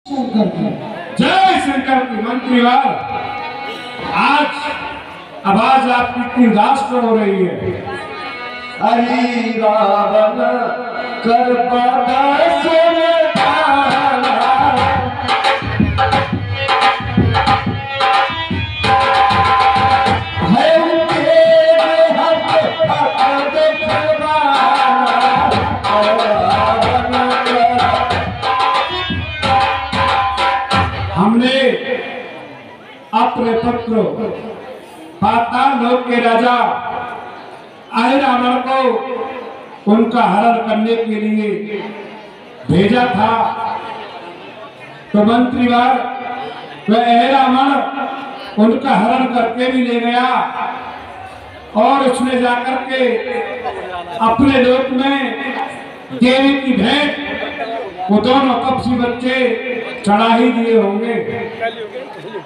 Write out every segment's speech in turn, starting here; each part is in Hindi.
जय शंकर की मंत्रीवार। आज आवाज आपकी इतनी उदास हो रही है। हरि रावण कर हमने अपने पुत्र पाताल लोक के राजा रावण को उनका हरण करने के लिए भेजा था। तो मंत्रीवार वह रावण उनका हरण करके भी ले गया और उसने जाकर के अपने लोक में देवी की भेंट वो दोनों तपसी बच्चे चढ़ा ही दिए होंगे।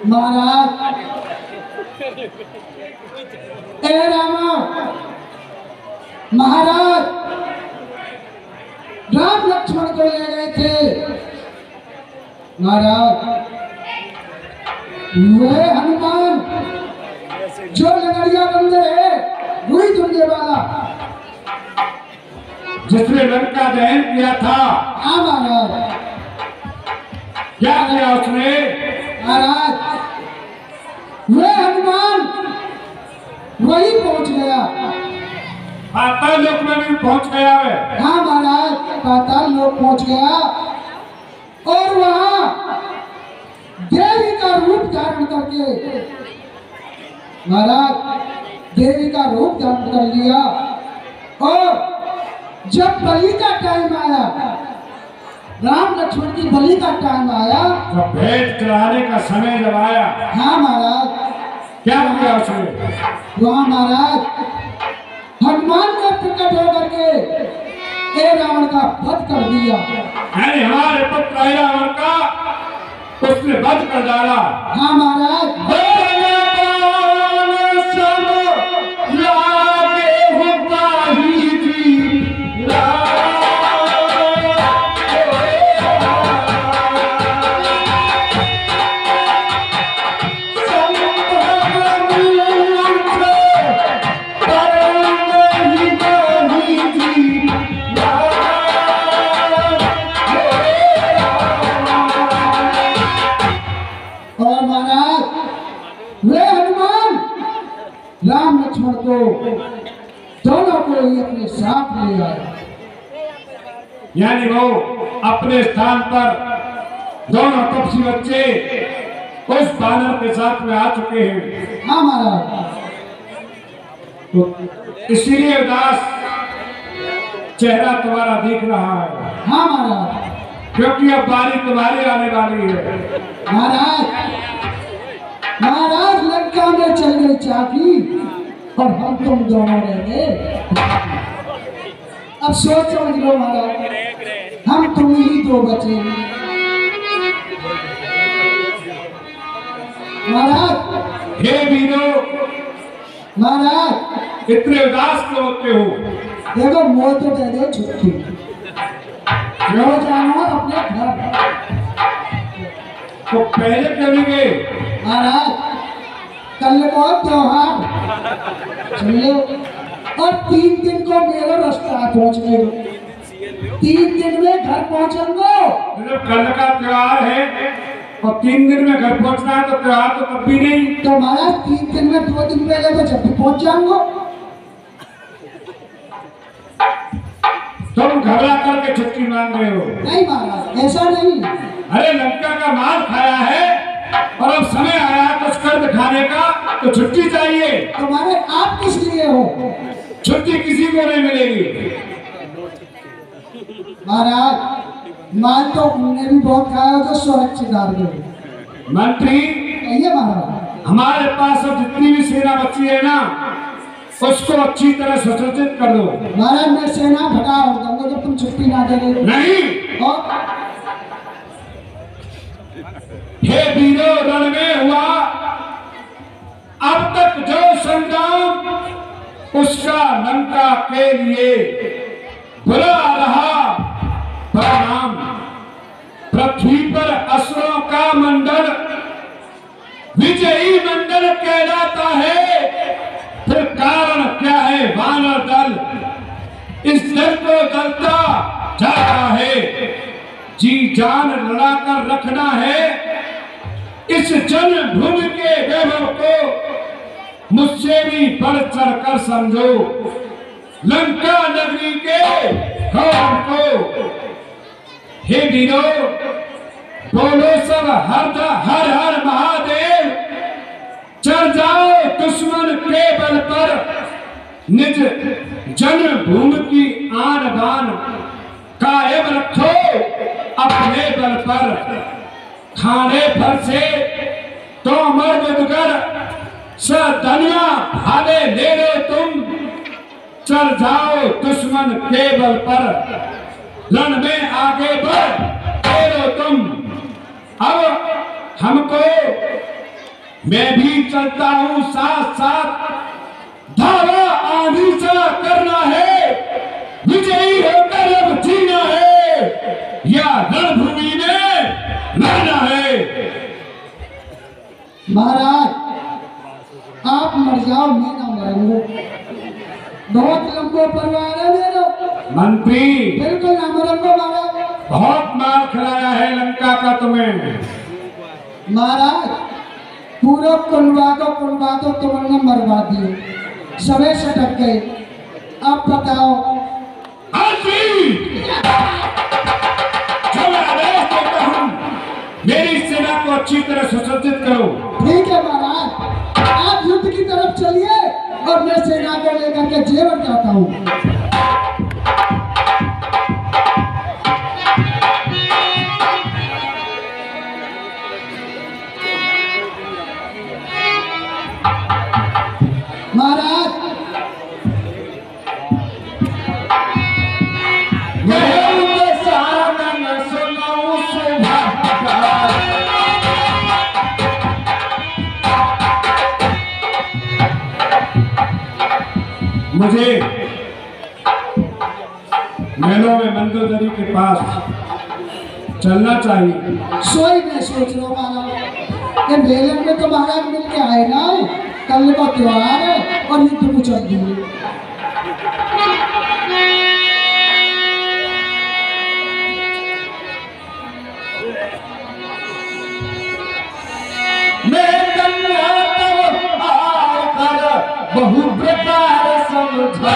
महाराज महाराज राम लक्ष्मण को ले गए थे। महाराज वह हनुमान जो लंगड़िया बंदर है रुई दुर्गे वाला जिसने लंका दहन किया था। हाँ महाराज। क्या किया उसने? महाराज वह हनुमान वही पहुंच गया। पाताल लोक में भी पहुंच गया है। हाँ महाराज पाताल लोक पहुंच गया और वहां देवी का रूप धारण करके महाराज देवी का रूप धारण कर लिया। और जब बलि का टाइम आया, राम लक्ष्मण की बलि का टाइम आया, जब भेंट चढ़ाने का समय जब आया, हाँ महाराज क्या किया उसने? वहाँ महाराज हनुमान का प्रकट होकर के रावण का वध कर दिया। यानी हमारे पुत्र रावण का उसने वध कर डाला। हाँ महाराज। और महाराज वे हनुमान राम लक्ष्मण को दोनों को ही अपने साथ ले आए। यानी वो अपने स्थान पर दोनों तपसी बच्चे उस बानर के साथ में आ चुके हैं। हाँ महाराज। तो इसीलिए उदास चेहरा तुम्हारा दिख रहा है। हाँ महाराज। क्योंकि अब बारी तुम्हारी आने वाली है। महाराज महाराज लंका में चल गई चाकी और हम तुम दोनों रह गए। अब सोच समझ लो महाराज, हम तुम ही दो बचे। महाराज हे वीरों, महाराज इतने उदास क्यों होते हो? देखो मोह तो दे दो छुट्टी, लो जानो अपने घर। तो पहले क्यों नहीं गए? महाराज कल को त्योहार चलो और 3 दिन को मेरा रास्ता पहुंचने दो। 3 दिन में घर पहुंचेंगे। जब कल का त्योहार है और 3 दिन में घर पहुंचना है तो त्योहार तो कब भी नहीं। तो महाराज 3 दिन में 2 दिन पहले तो जब भी पहुंच जाऊंगा। तुम घबरा करके छुट्टी मांग रहे हो। नहीं महाराज ऐसा नहीं। अरे लंका का माल खाया है और अब समय आया कुछ कर दिखाने का तो छुट्टी चाहिए। तुम्हारे आप किस लिए हो? छुट्टी किसी को नहीं मिलेगी। महाराज माल तो उन्होंने भी बहुत खाया हो जो सुरक्षित डाल गए। मंत्री कहिए महाराज। हमारे पास अब जितनी भी सेना बची है ना उसको अच्छी तरह सुसज्जित कर दो। महाराज मैं सेना भगा दूंगा जब तुम छुट्टी ना दे रहे। नहीं। और हे वीरों, रण में हुआ अब तक जो संग्राम उसका लंका के लिए बुरा रहा परिणाम। पृथ्वी पर अश्व जलता जाता है। जी जान लड़ाकर रखना है इस जन्मभूमि के वैभव को, मुझसे भी बढ़ चढ़ कर समझो लंका नगरी के गौरव को। हे वीरों, बोलो सब हर हर महादेव। चढ़ जाओ दुश्मन के बल पर, निज जन्मभूमि की आन बान कायम रखो अपने बल पर। खाने भर से तो मर्दगर सदनिया भाले ले लो तुम। चढ़ जाओ दुश्मन के बल पर, रण में आगे बढ़ लो तुम। अब हमको मैं भी चलता हूं साथ साथ, धावा आंधी सा करना है, विजयी होकर अब जीना है, या रणभूमि में लड़ना है। महाराज, आप मर जाओ, मैं ना मरूंगा। बहुत लंबो परिवार है मेरा। मंत्री, बिल्कुल ना मरूंगा महाराज। बहुत मार खिलाया है लंका का तुम्हें। महाराज, पूरा कुलवा तो तुमने मरवा दिए, सबे सटक गए। अब बताओ। मेरी सेना को अच्छी तरह सुसज्जित करो। ठीक है महाराज, आप युद्ध की तरफ चलिए और मैं सेना को लेकर के जेवर जाता हूँ। महाराज, मुझे महलों में मंदोदरी के पास चलना चाहिए। सोई मैं सोच रहा हूँ महाराज, ये मेलन में तो महाराज मिल के आए ना, कल का त्योहार है और युद्ध को चल दिए। बहु प्रकार समझा,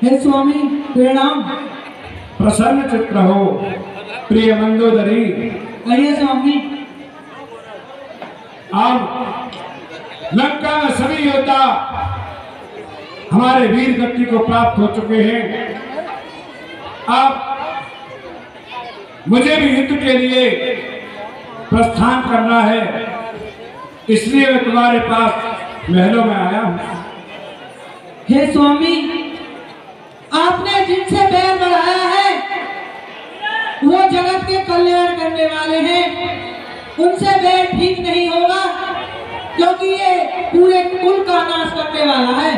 हे स्वामी प्रणाम। प्रसन्न चित्त रहो प्रिय मंदोदरी। कहिए स्वामी। अब लंका में सभी योद्धा हमारे वीर गति को प्राप्त हो चुके हैं। अब मुझे भी युद्ध के लिए प्रस्थान करना है, इसलिए मैं तुम्हारे पास महलों में आया हूं। हे स्वामी, आपने जिनसे बैर बढ़ाया है वो जगत के कल्याण करने वाले हैं, उनसे बैर ठीक नहीं होगा, क्योंकि ये पूरे कुल का नाश करने वाला है।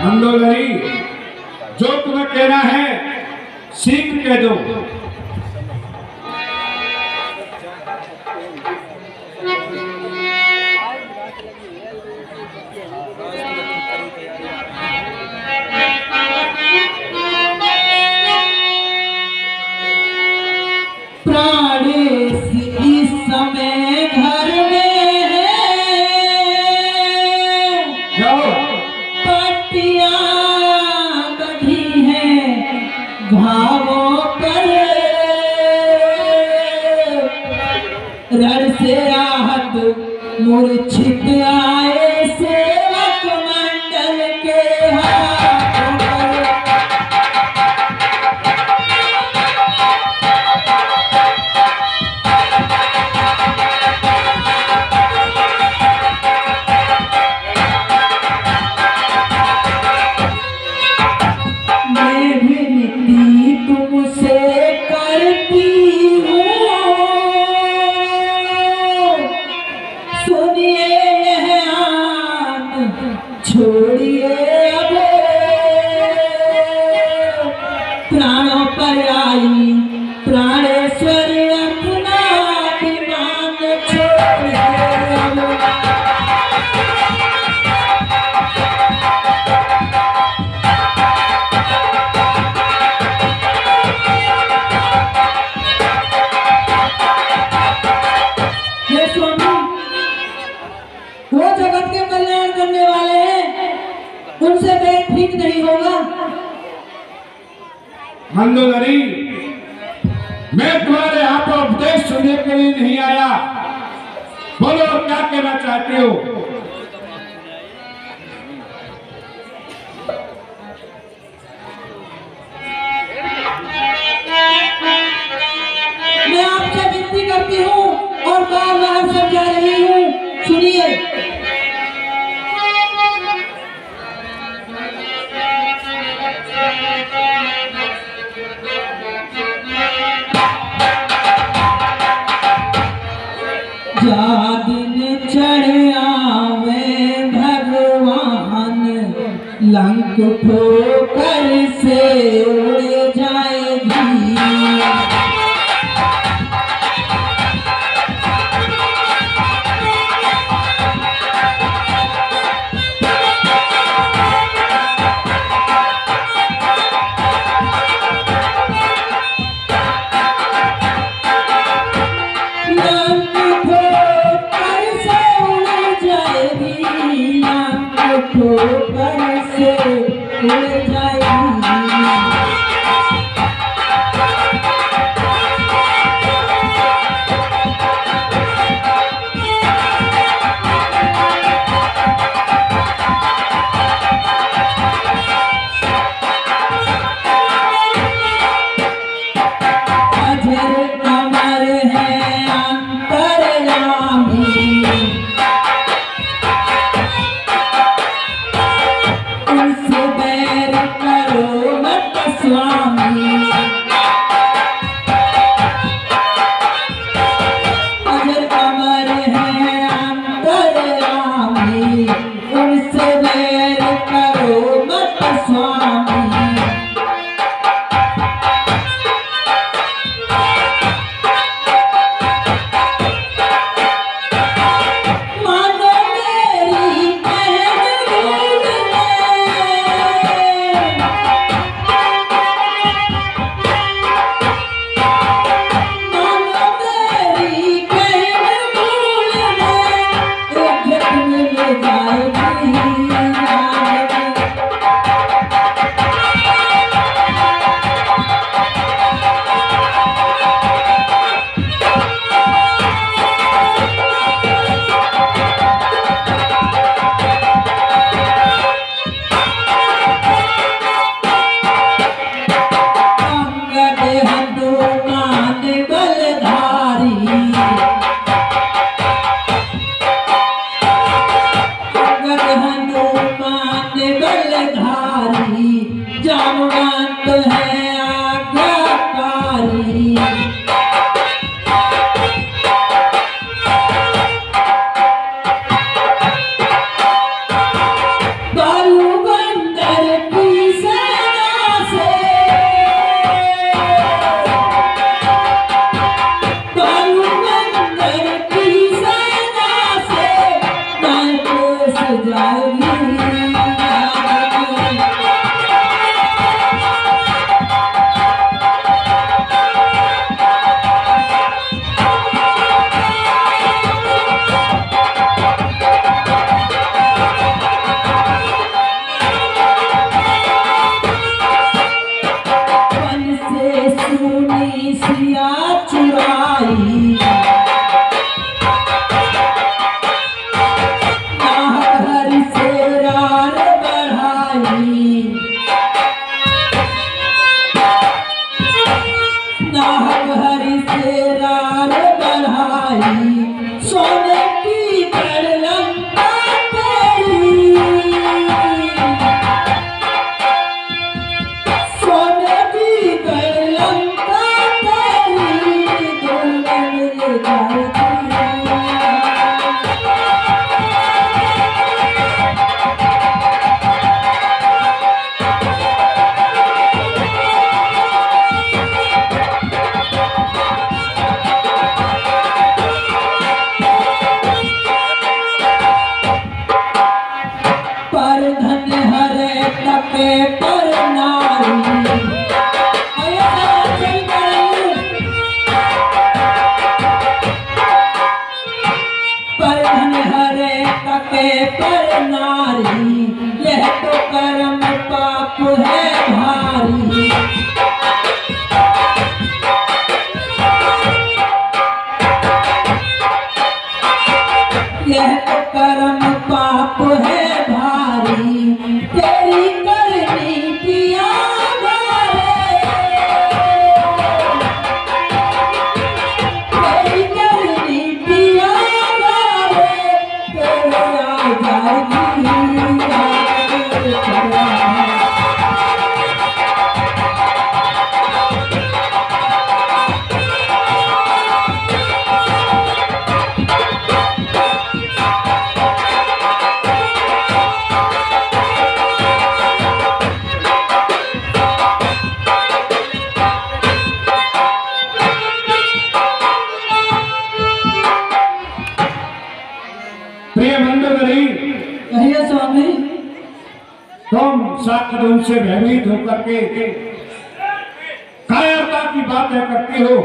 मंदोदरी, जो तुम्हें कहना है शीघ्र कह दो। इस समय घर में है, पट्टियां बंधी हैं घावों पर, रण से राहत मूर्छित आए सेवक मंडल के हाथों पर। सुनिए यह प्राणों पर आई प्राणेश्वर अपना विमान छोड़ गए। हे स्वामी, वो जगत के कल्याण करने वाले हैं, उनसे भेंट ठीक नहीं होगा। मंदोदरी, मैं तुम्हारे यहाँ पर उपदेश सुनने के लिए नहीं आया। बोलो क्या कहना चाहते हो? मैं आपसे विनती करती हूँ और बार बार समझा रही हूँ, सुनिए। जा दिन चढ़ आवे भगवान, लंक ठोकर से उड़ जाएगी। ठोकर से उड़ जाएगी। अजर अमर है अंतर्यामी, उनसे बैर करो मत स्वामी। अजर अमर है अंतर्यामी, उनसे बैर करो मत स्वामी। मानो मेरी बहन भूल जामवंत है आज्ञाकारी। बालूबंदर की सेना से, बालूबंदर की सेना से नायकोस जाएगी। सिया चुराई घर से रार बढ़ाई, घर से रार बढ़ाई। सोने की लंका तेरी, सोने की लंका साक्षात उनसे भयभीत होकर के कायरता की बातें करती हो।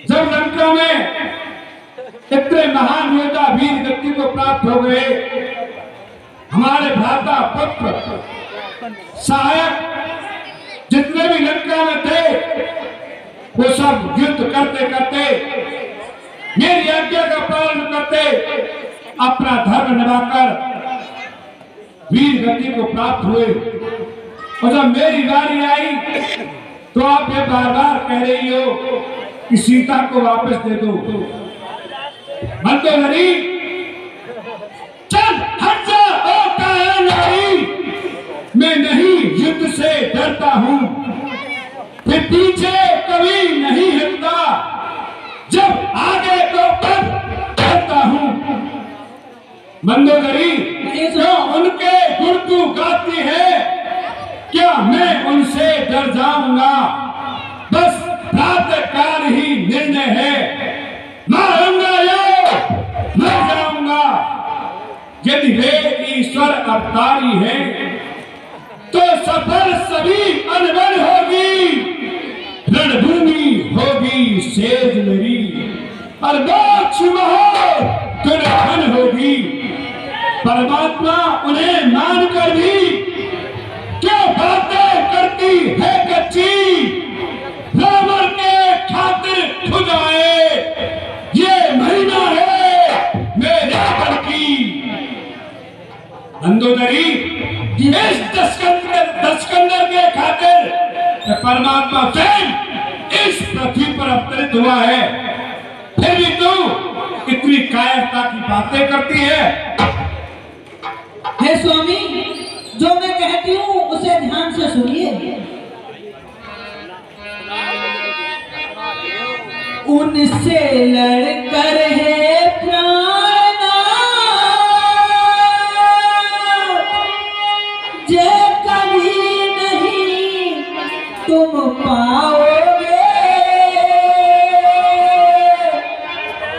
जब लंका में इतने महान योद्धा वीर गति को प्राप्त हो गए, हमारे भ्राता पुत्र सहायक जितने भी लंका में थे वो सब युद्ध करते करते मेरी आज्ञा का पालन करते अपना धर्म निभाकर वीर गति को प्राप्त हुए। और जब मेरी बारी आई तो आप ये बार बार कह रही हो कि सीता को वापस दे दो। मंदोदरी चल हट जा, ओ काया नारी, मैं नहीं युद्ध से डरता हूं, फिर पीछे कभी नहीं हटता, जब आगे तो बढ़ता हूं। मंदोदरी जो उनके गुण तू गाती है, क्या मैं उनसे डर जाऊंगा? बस प्रातःकाल ही निर्णय है, मारूंगा या मर जाऊंगा। यदि वे ईश्वर अवतारी है तो सफल सभी अनबन होगी, रणभूमि होगी सेज मेरी, और मोक्ष दुर्घन होगी। परमात्मा उन्हें मानकर भी क्यों बातें करती है कच्ची, रावण के खातिर खुद आए, ये महिमा है मेरे बल की। मंदोदरी इस दशकंदर के खातिर परमात्मा स्वयं इस पृथ्वी पर अवतरित हुआ है, फिर भी तू इतनी कायरता की बातें करती है। हे स्वामी, जो मैं कहती हूँ उसे ध्यान से सुनिए। उनसे लड़कर है प्राण जे कभी नहीं तुम पाओगे,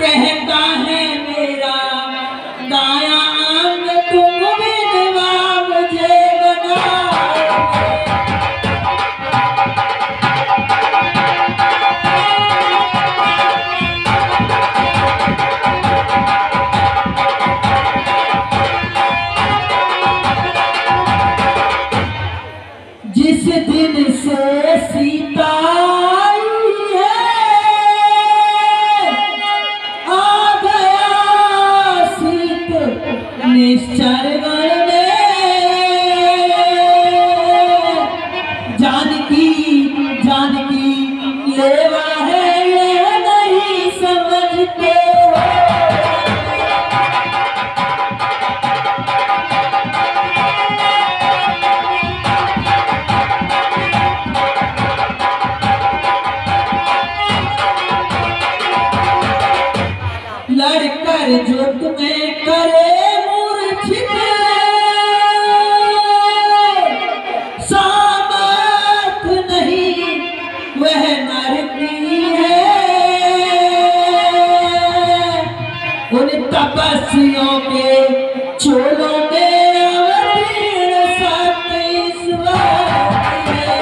कहता है मेरा दाया अंग तुम विधवा मुझे बनाओगे। जिस दिन से सीता आई है, आ गया सीत निश्चर गण में, जानकी जानकी लेवा है ये नहीं समझते हो। लड़कर जो तुम्हें करे मूर्छित, सामर्थ नहीं वह नर की है, उन तपस्वियों के चोलों में अवतीर्ण सत्य ईश्वर है।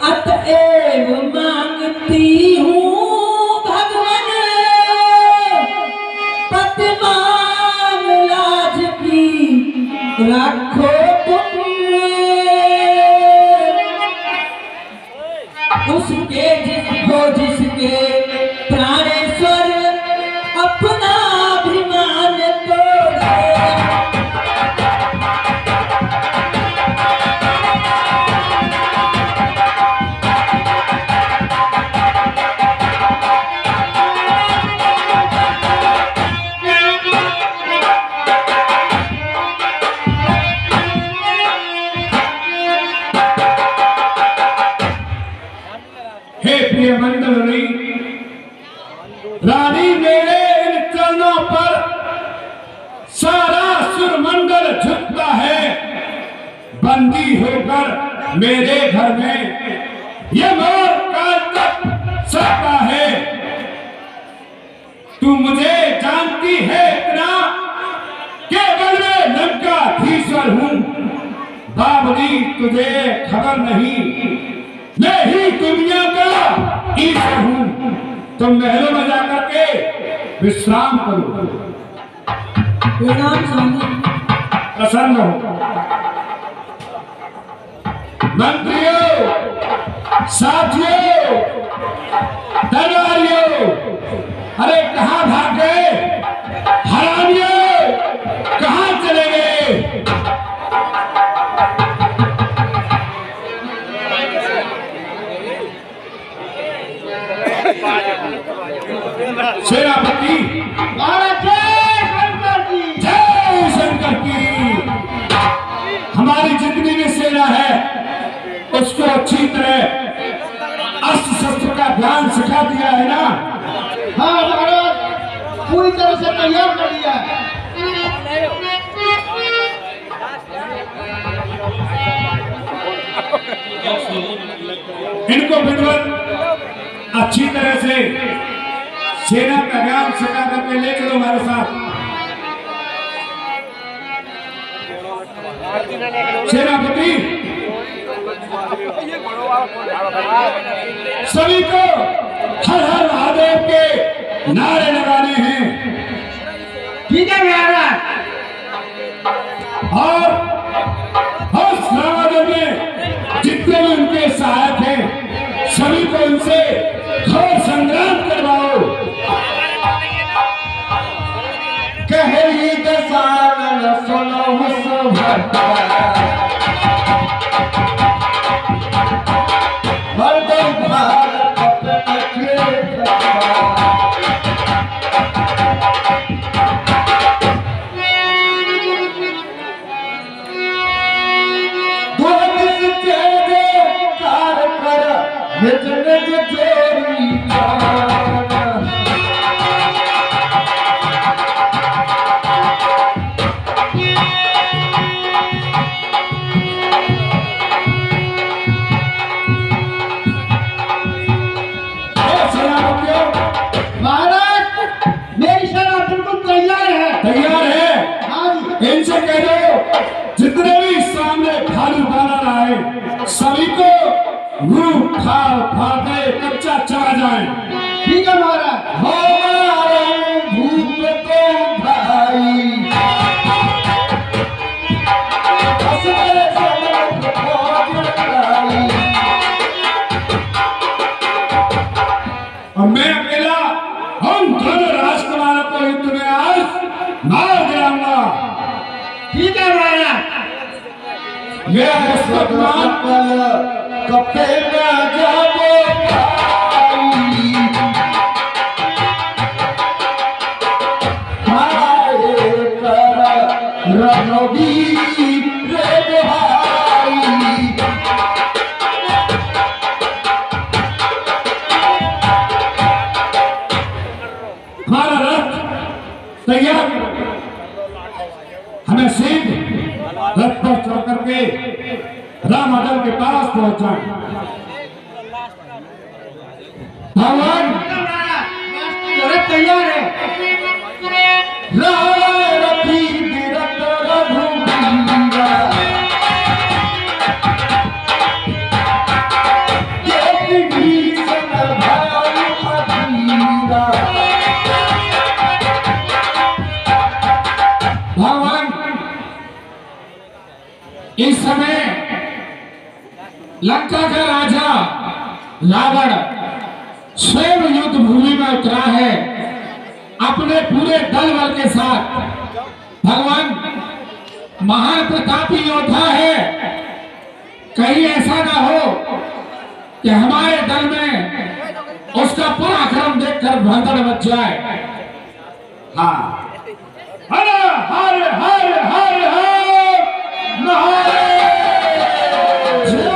अतएव मांगती हूँ भगवान, पति मान लाज की रखो तुम, उसके जिसके प्राणेश्वर अपना अभिमान तोड़े। हे प्रिय मंडली, रानी मेरे इन चरणों पर सारा सुरमंडल झुकता है, बंदी होकर मेरे घर में ये मोर काल तक सकता है। तू मुझे जानती है इतना, केवल मैं लंकाधीश्वर हूं। बाबरी तुझे खबर नहीं, मैं ही दुनिया का ईश्वर हूं। तुम महलों में जाकर के विश्राम करो। प्रणाम स्वामी। प्रसन्न हो। मंत्रियों, साथियों, दरबारियों, अरे कहां भाग गए? हरामियों, कहां चले गए? सेनापति जय शंकर की। हमारी जितनी भी सेना है उसको अच्छी तरह अस्त्र शस्त्र का ज्ञान सिखा दिया है ना? हाँ महाराज, पूरी तरह से तैयार कर दिया है। इनको विद्वत अच्छी तरह से सेना का ज्ञान सिखा करके ले चलो हमारे साथ। सेनापति, सभी को हर हर महादेव के नारे लगाने हैं। ठीक है महाराज। और उस रामायण में जितने भी उनके सहायक हैं सभी को उनसे घोर संग्राम करवाओ। कहे दसानन सुनो सुभद्रा, मर्दों भारत अपना खेल। निज निज तेरी महाराज, मेरी सेना बिल्कुल तैयार है। तैयार है? हाँ जी। इनसे कह दो जितने भी सामने भालू बानर आए सभी को मुंह फाड़ फाड़ दे, कच्चा चला जाए। ठीक है महाराज। हमारे भूप को भाई और मैं अकेला हम दोनों राजकुमारों को युद्ध में आज मार गिराऊंगा। ठीक है महाराज। ये कपे में जाबो हमारा रथ तैयार, हमें सीध रथ पर चढ़ करके रामादल के पास पहुंच जाए। भगवान तैयार है। भगवान इस समय लंका का राजा रावण स्वयं युद्ध भूमि में उतरा है अपने पूरे दल बल के साथ। भगवान महान प्रतापी योद्धा है, कहीं ऐसा ना हो कि हमारे दल में उसका पराक्रम देखकर भगदड़ मच जाए। हाँ, हर हर हर हर हर महादेव, जय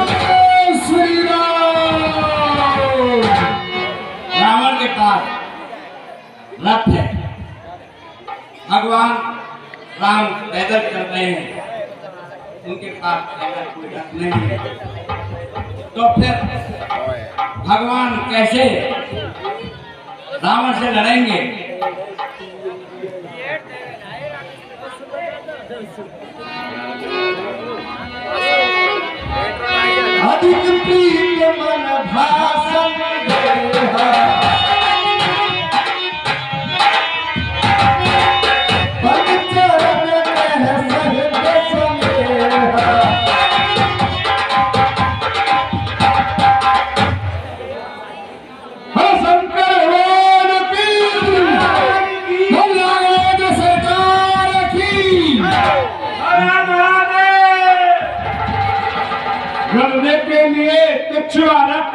श्री राम। रावण के पास रथ है, भगवान राम पैदल कर रहे हैं। उनके पास कोई हक नहीं है, तो फिर भगवान कैसे रावण से लड़ेंगे? अधिक प्रीत मन भाषण देहा, पग चरण कह सहज समेहा। हो शंकर भगवान की, भगवान सरकार की। लड़ने के लिए तुच्छवारक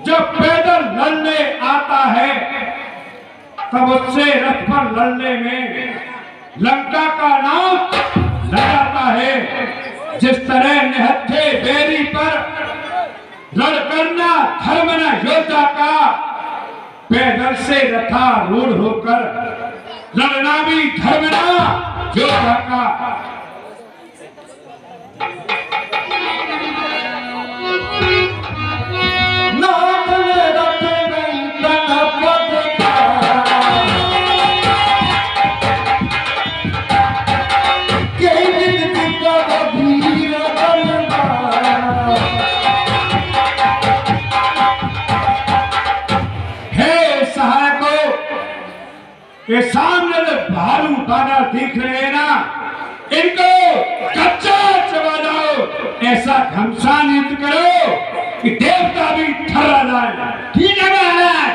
जब पैदल लड़ने आता है, तब उससे रथ पर लड़ने में लंका का नाम लगाता है। जिस तरह निहत्थे बेरी पर लड़ करना धर्म न योद्धा का, पैदल से रथारूढ़ होकर लड़ना भी धर्म न योद्धा का। ये सामने जो भालू बाना दिख रहे हैं ना, इनको कच्चा चबा जाओ, ऐसा घमसान युद्ध करो कि देवता भी ठर्रा जाए। ठीक है महाराज?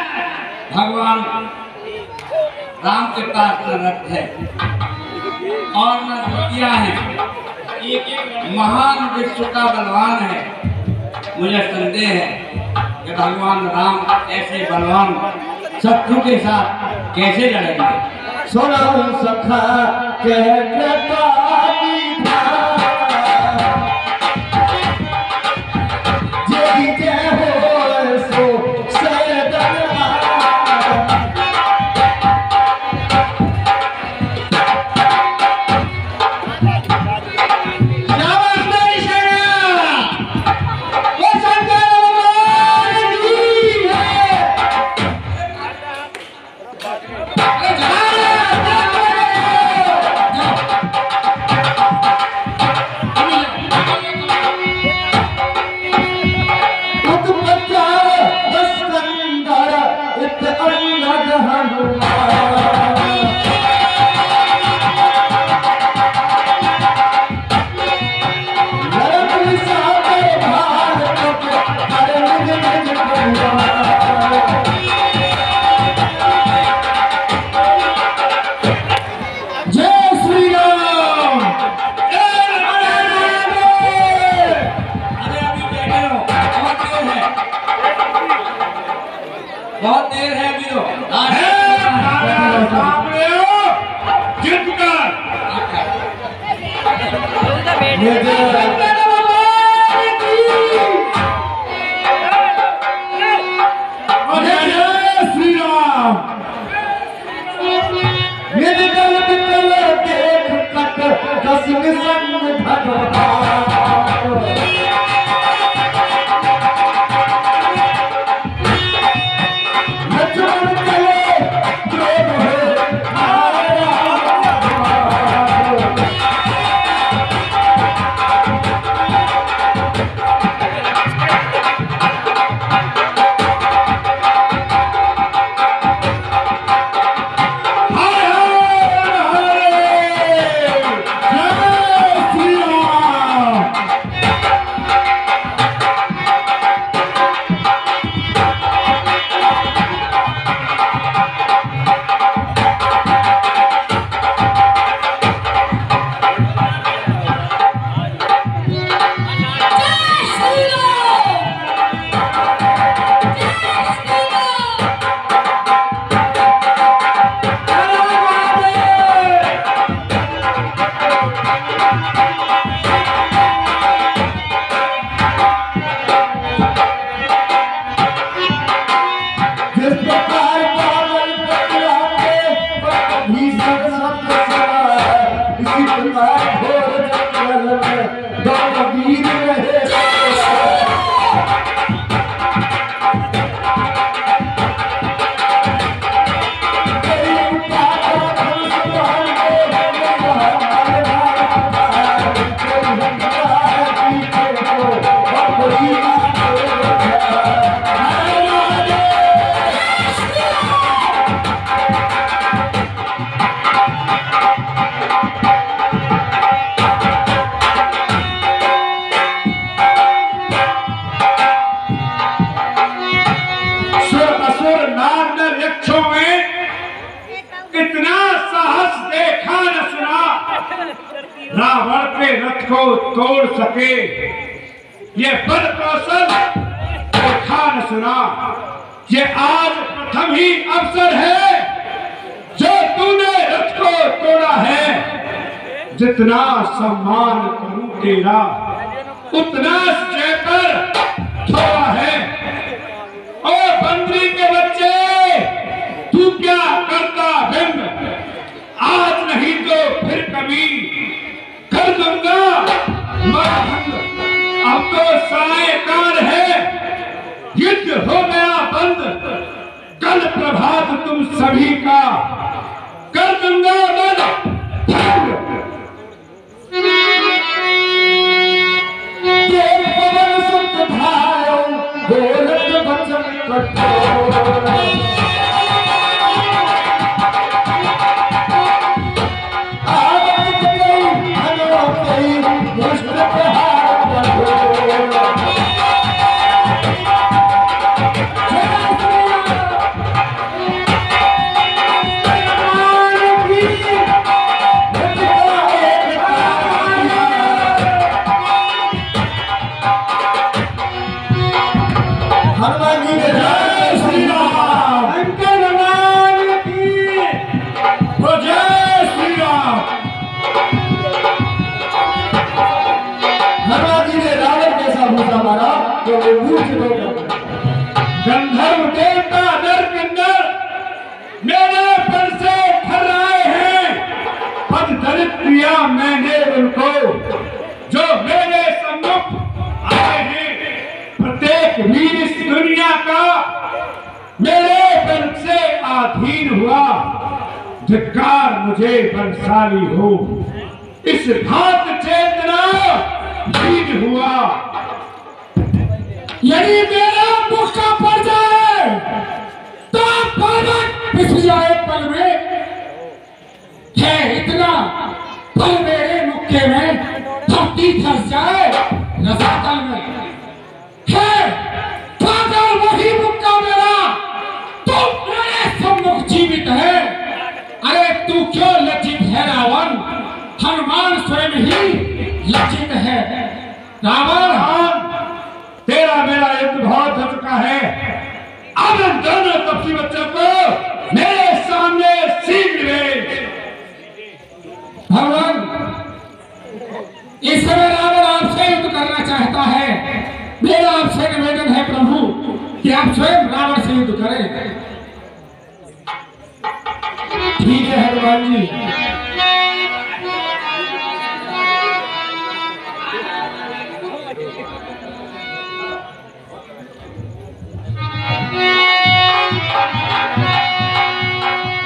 भगवान राम के पास न रथ है और न धोतिया है, एक महान विश्व का बलवान है। मुझे संदेह है कि भगवान राम ऐसे बलवान शत्रु के साथ कैसे लड़ेंगे। सुना सखा कह बहुत देर है वीरो, सामने जिद कर। श्री राम मेरे दल बिकल देख कट कसम संग भगवान। रावण के रथ को तोड़ सके, ये बल कौशल देखा न सुना। ये आज प्रथम ही अवसर है जो तूने रथ को तोड़ा है। जितना सम्मान करूं तेरा उतना जय पर थोड़ा है। ओ बंदरी के बच्चे, तू क्या करता बिंब, आज नहीं तो फिर कभी कर दूंगा मरहंग। अब तो सायकार है, युद्ध हो गया बंद, कल प्रभात तुम सभी का कर दूंगा बंद। पवन सुत भायो गोलक वचन कठोर, गंधर्व देवता नर किन्नर मेरे पर से ठहराए हैं। पद दलित किया मैंने उनको जो मेरे सम्मुख आए हैं। प्रत्येक वीर इस दुनिया का मेरे बल से अधीन हुआ। धिक्कार मुझे बलशाली हो, इस भात चेतना वीर हुआ। यदि मेरा मुख का पड़ जाए तो पर्वत पिछल जाए पल में। है इतना पल मेरे मुक्के में, धरती धस जाए रसातल में। है पागल वही मुक्का मेरा, तू मेरे सम्मुख जीवित है। अरे तू क्यों लज्जित है रावण, हनुमान स्वयं ही लज्जित है। रावण, तेरा मेरा युद्ध बहुत हो चुका है। अब इन दोनों तपसी बच्चों को मेरे सामने शीघ्र भेज। भगवान, इस समय रावण आपसे युद्ध करना चाहता है। मेरा आपसे निवेदन है प्रभु कि आप स्वयं रावण से युद्ध करें। ठीक है हनुमान जी।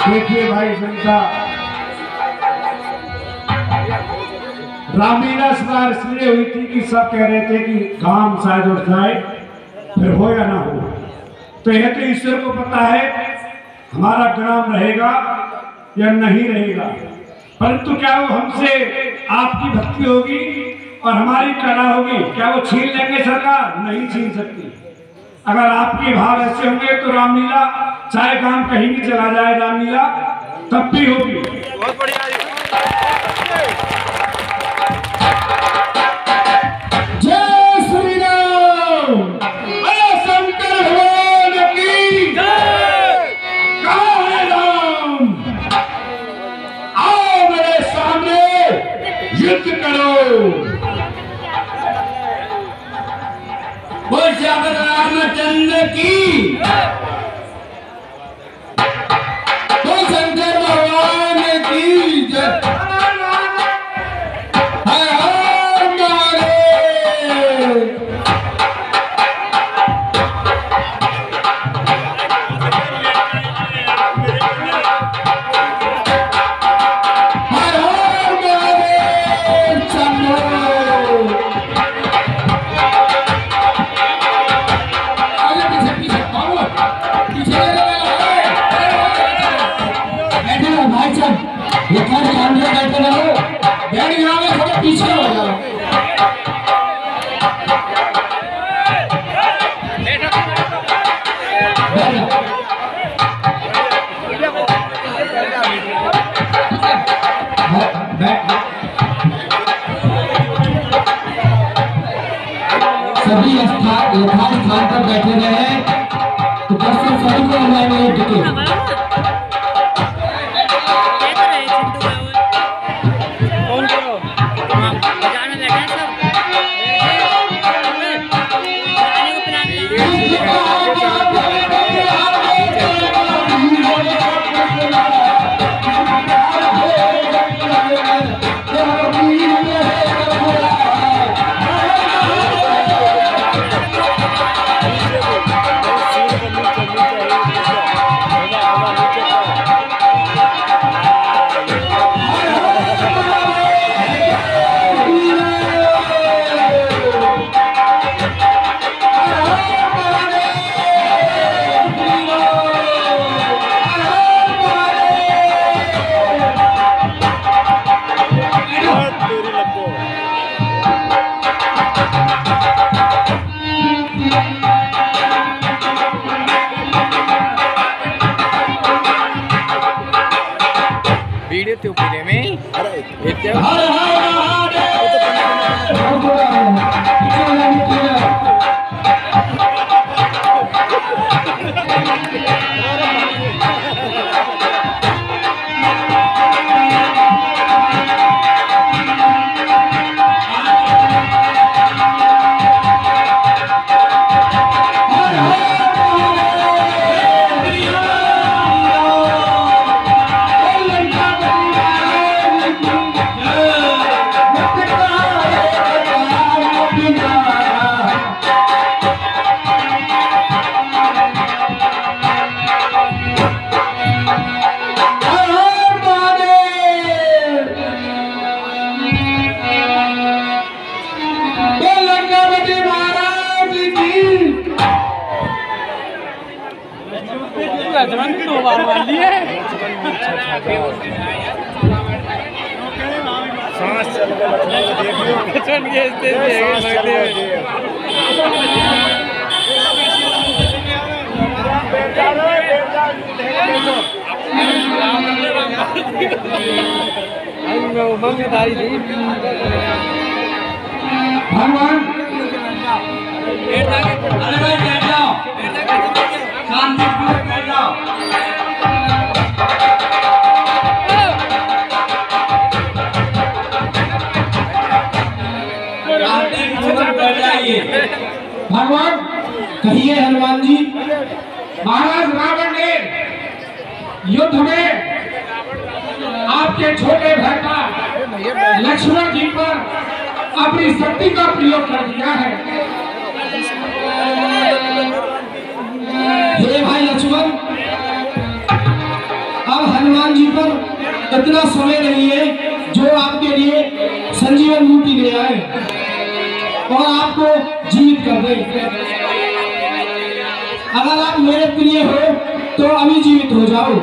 देखिए भाई जनता, रामलीला इस बार इसलिए हुई थी कि सब कह रहे थे कि काम शायद उठ जाए, फिर हो या ना हो। तो यह तो ईश्वर को पता है हमारा ग्राम रहेगा या नहीं रहेगा। परंतु क्या वो हमसे आपकी भक्ति होगी और हमारी कला होगी, क्या वो छीन लेंगे सरकार? नहीं छीन सकती। अगर आपके भाव ऐसे होंगे तो रामलीला चाहे काम कहीं भी चला जाए, रामलीला तब भी होगी। बहुत बढ़िया। जय श्री राम, अरे शंकर भगवान की जय। कहाँ है राम? आओ मेरे सामने युद्ध करो। बोल जाकर रामचंद्र की, तो शंकर भगवान की जय। पीछे हो जाओ। सभी यथास्थान पर बैठे रहे तो दर्शक सभी को लाइन में टिके। वीडियो तो पूरे में भगवान अरे भाई बैठ जाओ, शांतिपूर्वक बैठ जाओ। भगवान कहिए हनुमान जी। महाराज रावण ने युद्ध में आपके छोटे भ्राता लक्ष्मण जी पर अपनी शक्ति का प्रयोग कर दिया है। हे भाई लक्ष्मण, अब हनुमान जी पर इतना समय नहीं है जो आपके लिए संजीवन बूटी ले आए और आपको जीवित कर दे। अगर आप मेरे प्रिय हो तो अभी जीवित हो जाओ।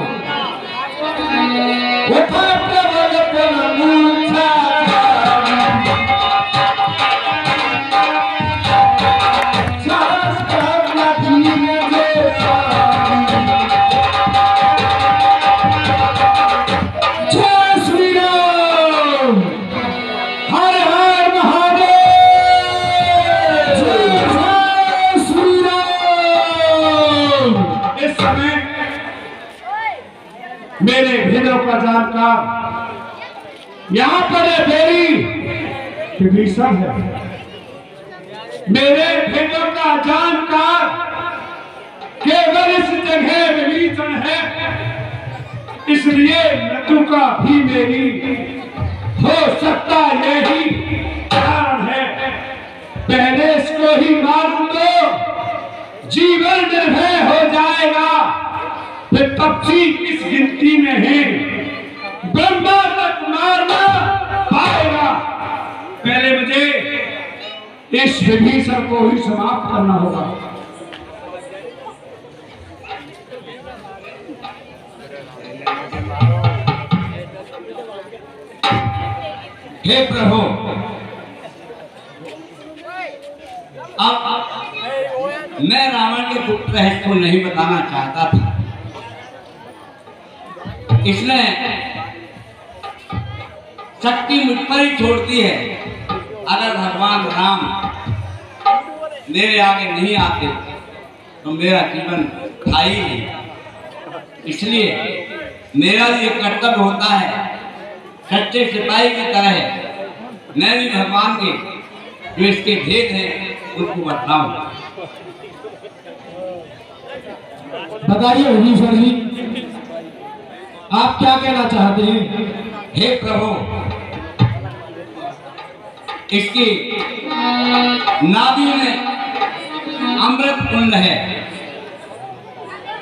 मेरे भेदों का जानकार यहाँ पर मेरी विभीषण है। मेरे भेदों का जानकार केवल इस जगह विभीषण है, इसलिए मृत्यु का भी मेरी हो सकता यही कारण है। पहले इसको ही मार दो, जीवन निर्भय हो जाएगा। फिर पक्षी किस गिनती में है, ब्रह्मा तक मारना पाएगा। पहले मुझे इस विभीषण को ही समाप्त करना होगा। हे प्रभु, अब मैं रावण के गुप्त रहस्य को नहीं बताना चाहता था। इसने शक्ति मुझ पर ही छोड़ती है। अगर भगवान राम मेरे आगे नहीं आते तो मेरा जीवन था ही नहीं। इसलिए मेरा ये कर्तव्य होता है सच्चे सिपाही की तरह मैं भी भगवान के जो इसके भेद हैं उनको बताऊं। बताइए विभीषण जी, आप क्या कहना चाहते हैं? हे प्रभु, इसकी नाभि में अमृत कुंड है।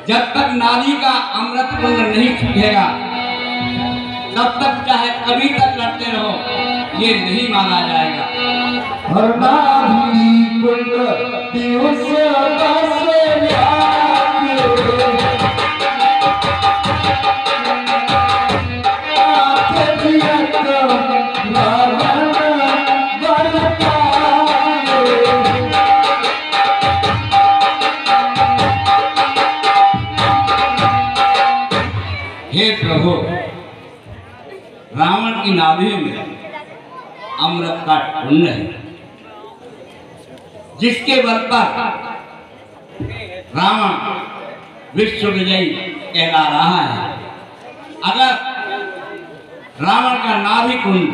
जब तक नाभि का अमृत कुंड नहीं सूखेगा तब तक चाहे कभी तक लड़ते रहो ये नहीं माना जाएगा। हर नाभि कुंड दिवस बसे हे प्रभु, रावण की नाभि में अमृत का कुंड है जिसके बल पर रावण विश्व विजयी कहला रहा है। अगर रावण का नाभि कुंड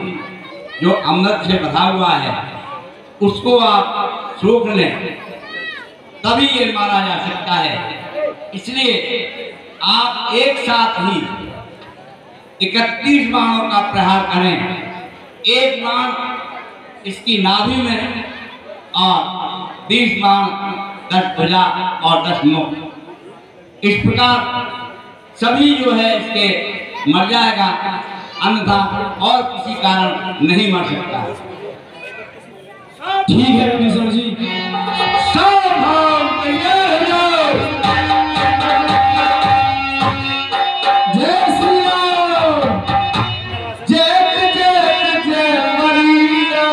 जो अमृत से भरा हुआ है उसको आप सूख लें तभी ये माना जा सकता है। इसलिए आप एक साथ ही 31 बाणों का प्रहार करें। एक बाण इसकी नाभि में और 20 बाण 10 भुजा और 10 मुख। इस प्रकार सभी जो है इसके मर जाएगा, अन्यथा और किसी कारण नहीं मर सकता। ठीक है विभीषण जी, सावधान तैयार हो जाओ। जय श्री राम, जय जय जय मरीरा।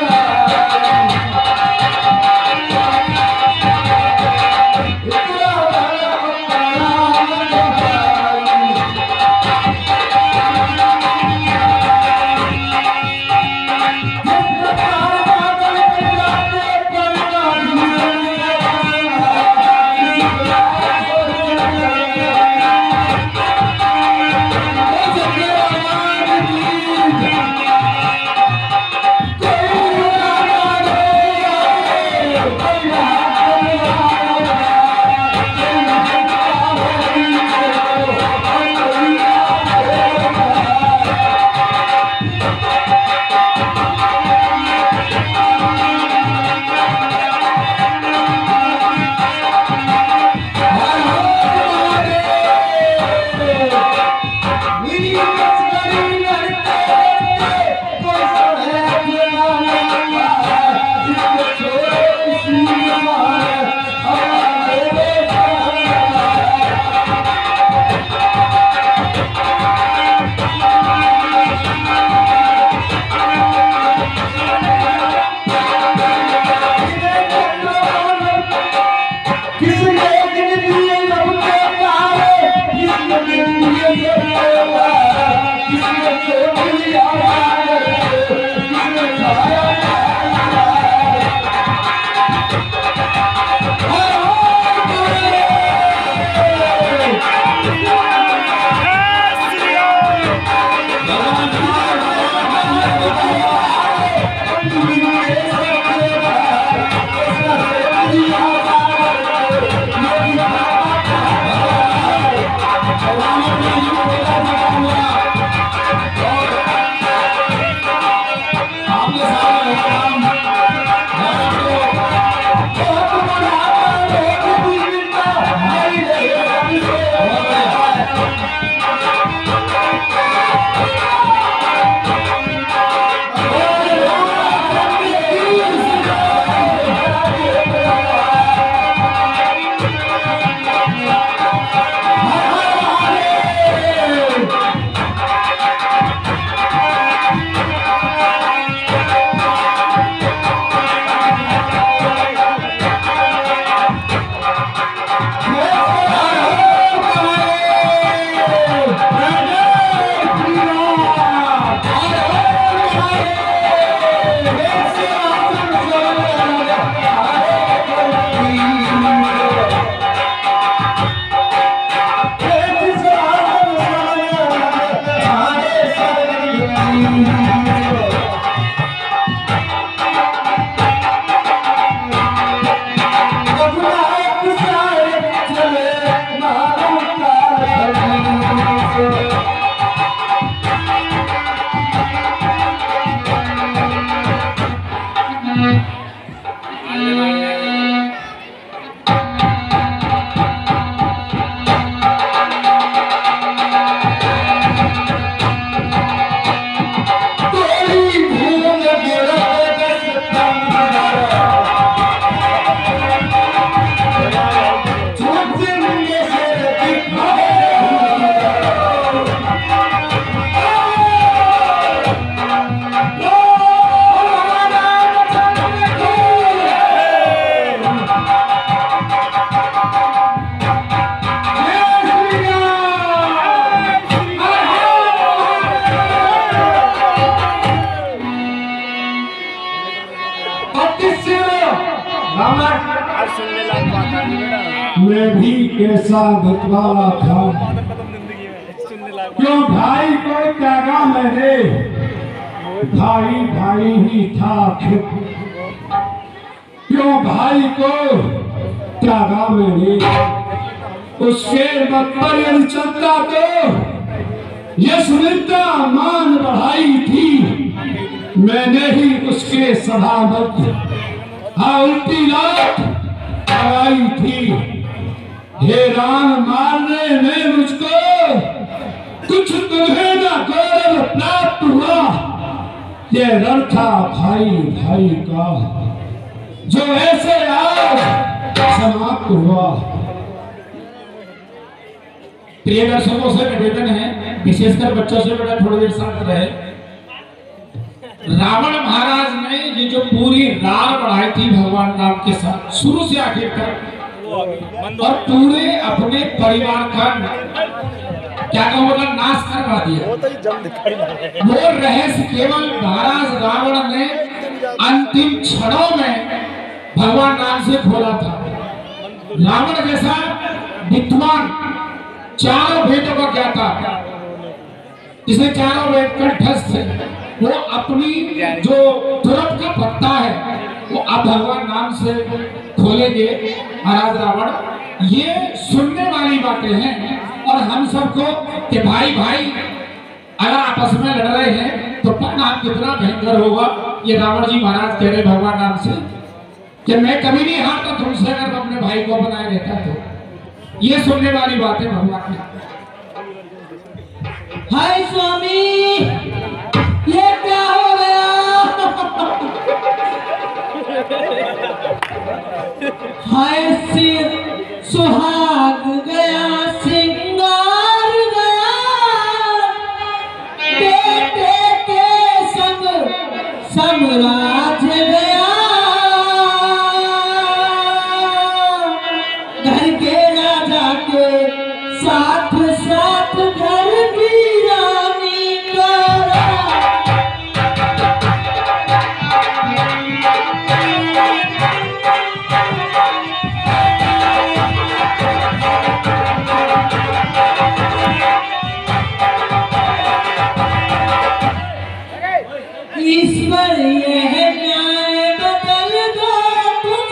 मैं भी कैसा बतवाला था, क्यों भाई को त्यागा मैंने, भाई भाई ही था फिर, क्यों भाई को त्यागा मैंने। उसके मत पर यदि चलता तो ये सुनिता मान बढ़ाई थी, मैंने ही उसके सभामत हाँ उल्टी लात लगाई थी। हे राम मारने में मुझको कुछ तुम्हें न गौरव प्राप्त हुआ, ये रण था भाई भाई का जो ऐसे आज समाप्त हुआ। प्रिय दर्शकों से निवेदन है, विशेषकर बच्चों से बेटा थोड़ी देर शांत रहे। रावण महाराज ने ये जो पूरी रार बढ़ाई थी भगवान राम के साथ शुरू से आखिर तक, और पूरे अपने परिवार का क्या कहूँगा नाश करवा दिया। वो रहस्य केवल महाराज रावण ने अंतिम क्षणों में भगवान राम से खोला था। रावण जैसा विद्वान चारों वेदों का ज्ञाता, जिसे चारों वेद कंठस्थ थे, वो अपनी जो तुरंत का पत्ता है वो अब भगवान राम से खोलेंगे महाराज रावण। ये सुनने वाली बातें हैं, और हम सबको कि भाई भाई अगर आपस में लड़ रहे हैं तो परिणाम कितना भयंकर होगा। ये रावण जी महाराज कह रहे भगवान राम से कि मैं कभी नहीं हारता तुमसे, अगर अपने भाई को बनाए रहता तो। ये सुनने वाली बातें भगवान की। हाय स्वामी, ये क्या हो गया? हाय सिर सुहाग गया, सिंगार गया, बेटे के संग साम्राज्य गया, घर के राजा के साथ साथ घर की रानी का। ईश्वर यह न्याय बदल दो तुम,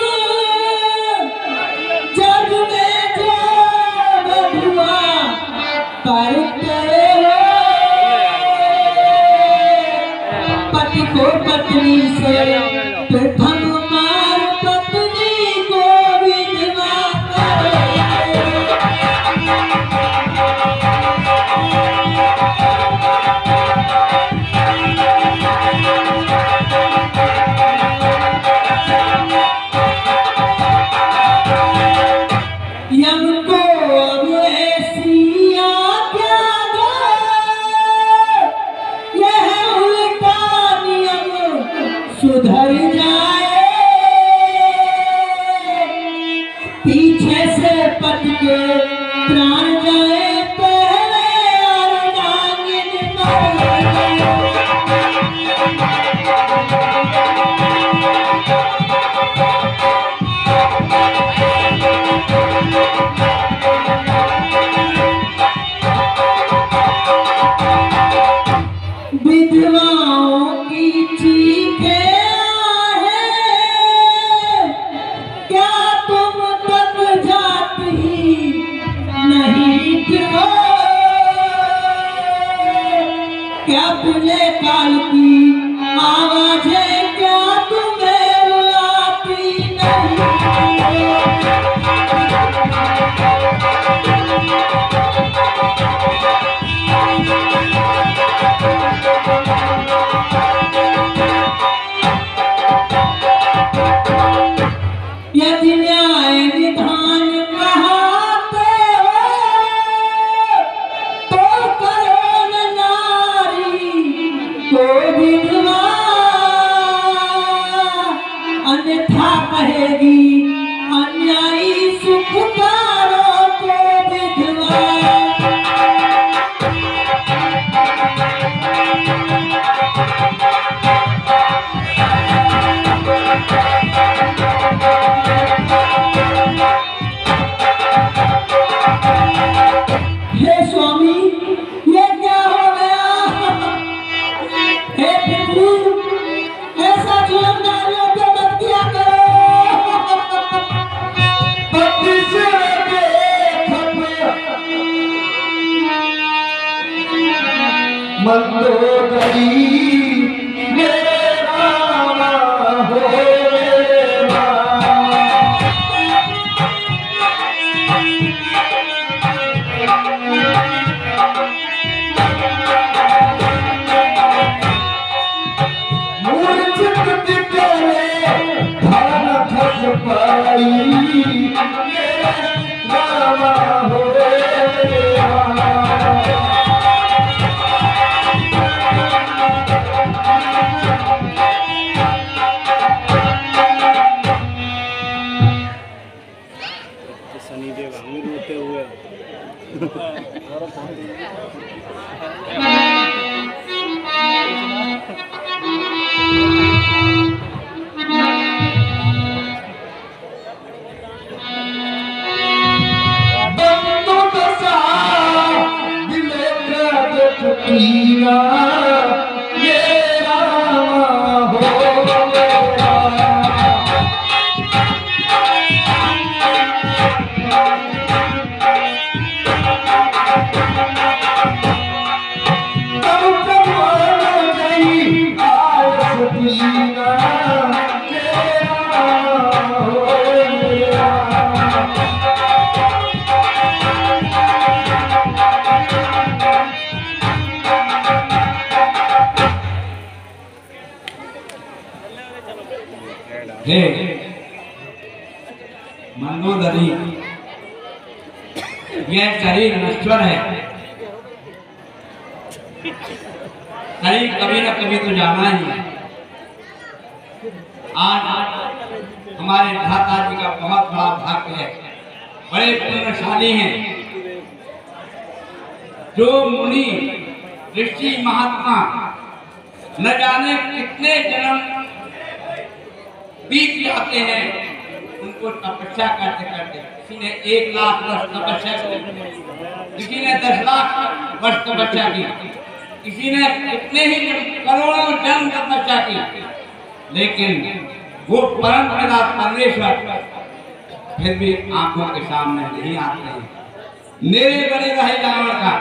जग में जो बधुआ करते हो, पति को पत्नी से प्रथम मार, पत्नी को विधवा करो। यम को अब ऐसी आज्ञा दो, यह उल्टा नियम सुधर जाए, पीछे से पति के प्राण जाए, पहले अर्धांगिनी मरे। विधवाओं की चीखें आहे, क्या तुम तक जाती नहीं फिरो, क्या बुले काल की आवाजें क्या तुम्हें रुलाती नहीं। यदि न्याय निधान कहाते हो तो करो न नारी को विधवा, मंदोदरी मेरा हो मूर्छित दिखले धन खस पाई रामा हो शनिदेव हम रोते हुए बंदो दशा दिले का कीना ये रामा हो हे मंदोदरी, यह शरीर नश्वर है, शरीर कभी न कभी तो जाना ही है। आज हमारे भ्राता जी का बहुत बड़ा भाग्य है, बड़े पुण्यशाली हैं। जो मुनि ऋषि महात्मा न जाने कितने जन्म बीत जाते हैं, उनको तपस्या करते करते, किसी ने 1 लाख वर्ष तपस्या की, किसी ने 10 लाख वर्ष तपस्या की, किसी ने कितने ही करोड़ों जन्म तपस्या की, लेकिन वो परम पिता परमेश्वर फिर भी आंखों के सामने नहीं आते हैं। मेरे बड़े रहे रावण का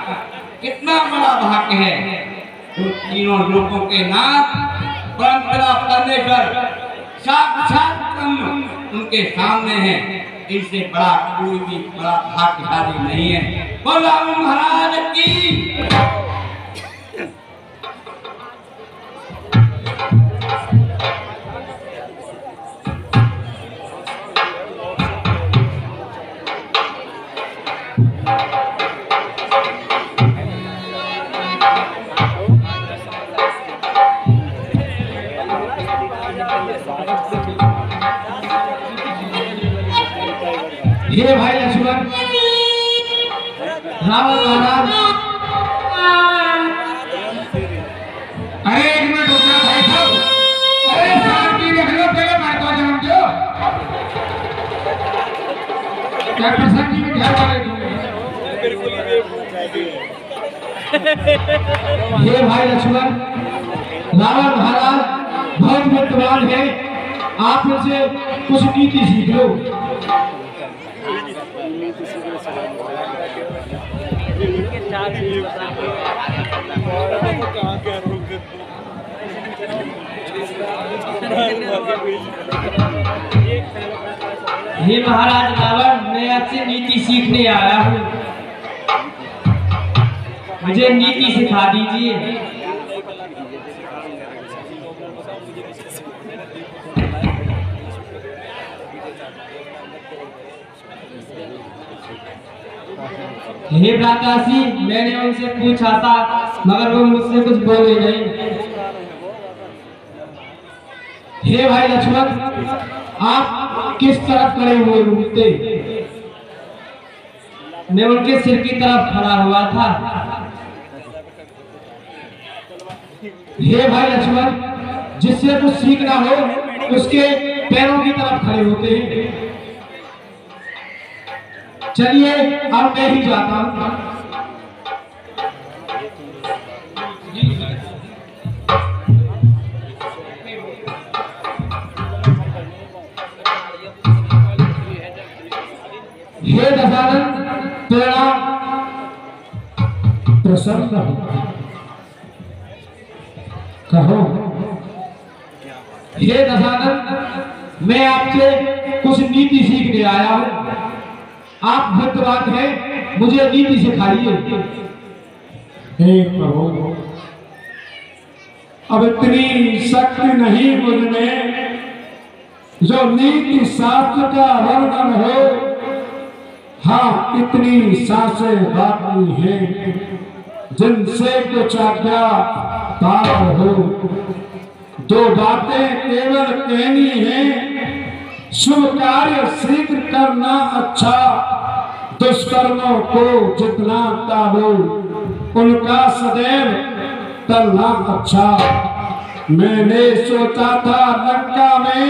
कितना बड़ा भाग्य है, तो तीनों लोगों के नाथ परम पिता परमेश्वर साक्षात ब्रह्म उनके सामने है। इससे बड़ा कोई भी बड़ा भाग्यशाली नहीं है। बोलो महाराज की। ये भाई लक्ष्मण रावण महाराज, अरे 1 मिनट रुकना भाई साहब, अरे शांति रख लो, पहले बात हो जाओ जो क्या प्रसन्न जी में ध्यान वाले ये भाई लक्ष्मण रावण महाराज बहुत विद्वान है, आप इनसे कुछ नीति सीख लो। हे महाराज रावण, मैं आपसे नीति सीखने आया हूँ, मुझे नीति सिखा दीजिए। हे भ्रातासी, मैंने उनसे पूछा था मगर वो मुझसे कुछ बोले नहीं। हे भाई लक्ष्मण, आप किस तरफ खड़े हुए घूमते? मैं उनके सिर की तरफ खड़ा हुआ था। हे भाई लक्ष्मण, जिससे कुछ सीखना हो उसके पैरों की तरफ खड़े होते हैं। चलिए अब मैं ही जाता हूँ। हे दशानन, प्रणाम। प्रसन्न कहो। हे दशानंद, मैं आपसे कुछ नीति सीखने आया हूँ। आप बुद्धवान हैं, मुझे नीति सिखाइए। हे प्रभु, अब इतनी शक्ति नहीं मुझ में जो नीति शास्त्र का वर्णन हो। हाँ, इतनी सांसें बाकी हैं जिनसे कुछ आज्ञा पार हो। दो बातें केवल कहनी है, शुभ कार्य शीघ्र करना अच्छा, दुष्कर्मों को जितना टालो उनका सदैव टलना अच्छा। मैंने सोचा था लंका में,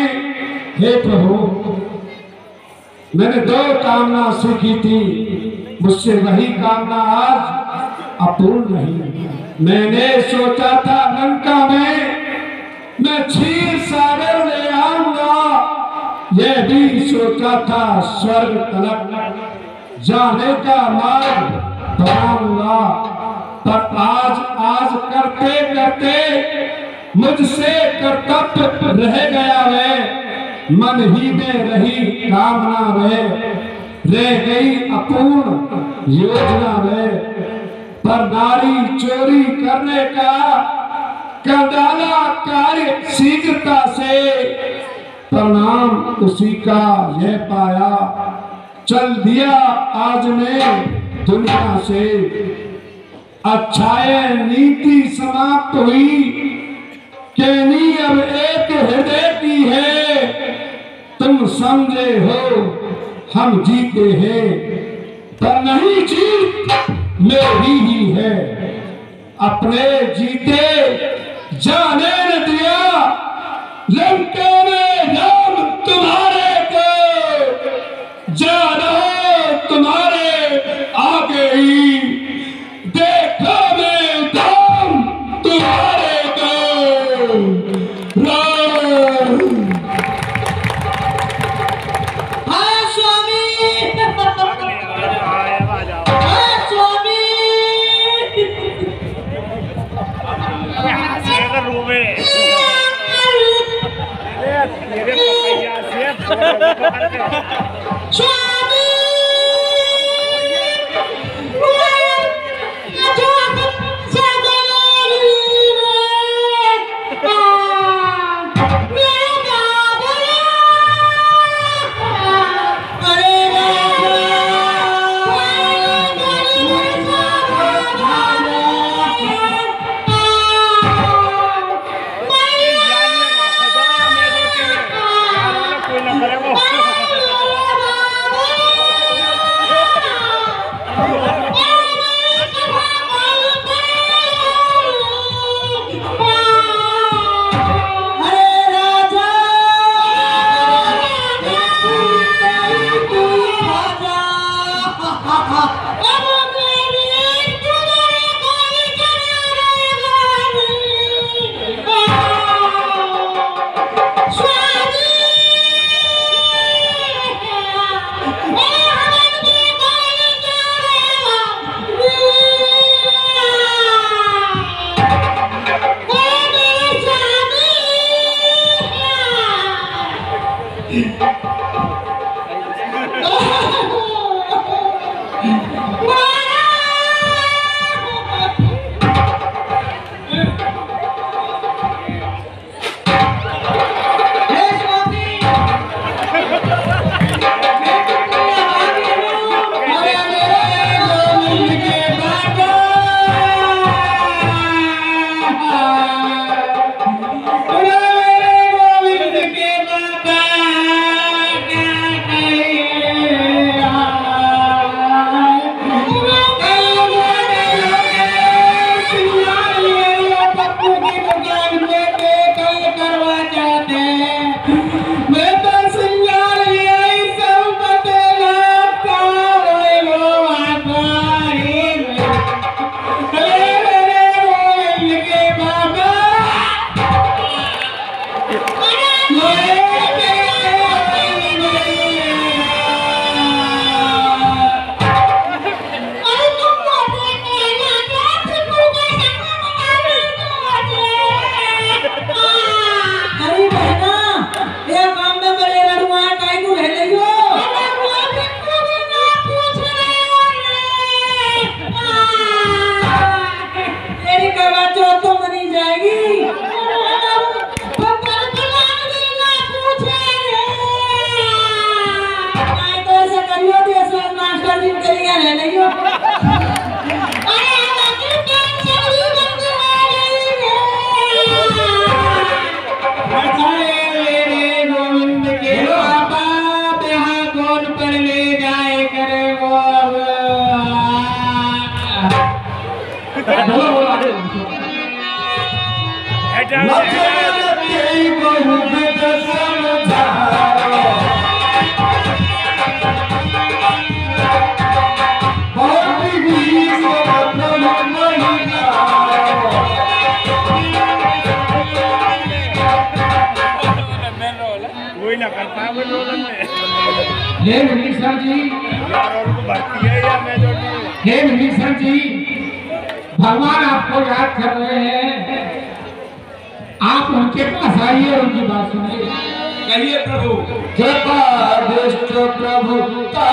हे प्रभु, मैंने दो कामना सीखी थी, मुझसे वही कामना आज अपूर्ण नहीं। मैंने सोचा था लंका में मैं क्षीर सागर ले आऊंगा, यह भी सोचा था स्वर्ग तलक जाने का मार्ग बनाऊंगा। पर आज करते करते मुझसे कर्तव्य रह गया है, मन ही में रही कामना रह गई अपूर्ण योजना पर नारी चोरी करने का कर डाला कार्य शीघ्रता से, परिणाम उसी का यह पाया, चल दिया आज मैं दुनिया से। अच्छाई नीति समाप्त हुई, कहनी अब एक हृदय की है। तुम समझे हो हम जीते हैं, पर नहीं जीत मेरी ही है। अपने जीते जाने न दिया, लंका में राम तुम्हारे को, जानो तुम्हारे आगे ही, देखा मैं धाम तुम्हारे को। राम हाय स्वामी, हाय स्वामी। स्वामी बोलो बोलो लक्ष्मण के बहुविध समझाओ बहुत ही समर्पण वही ना कर पाए वो रोलन में हे विभीषण जी रोल को भर्ती है या मैं जोड़ती हूँ हे विभीषण जी भगवान आपको याद कर रहे हैं आप उनके पास आइए और उनकी बात सुनिए कहिए प्रभु। कृपा दुष्ट प्रभु का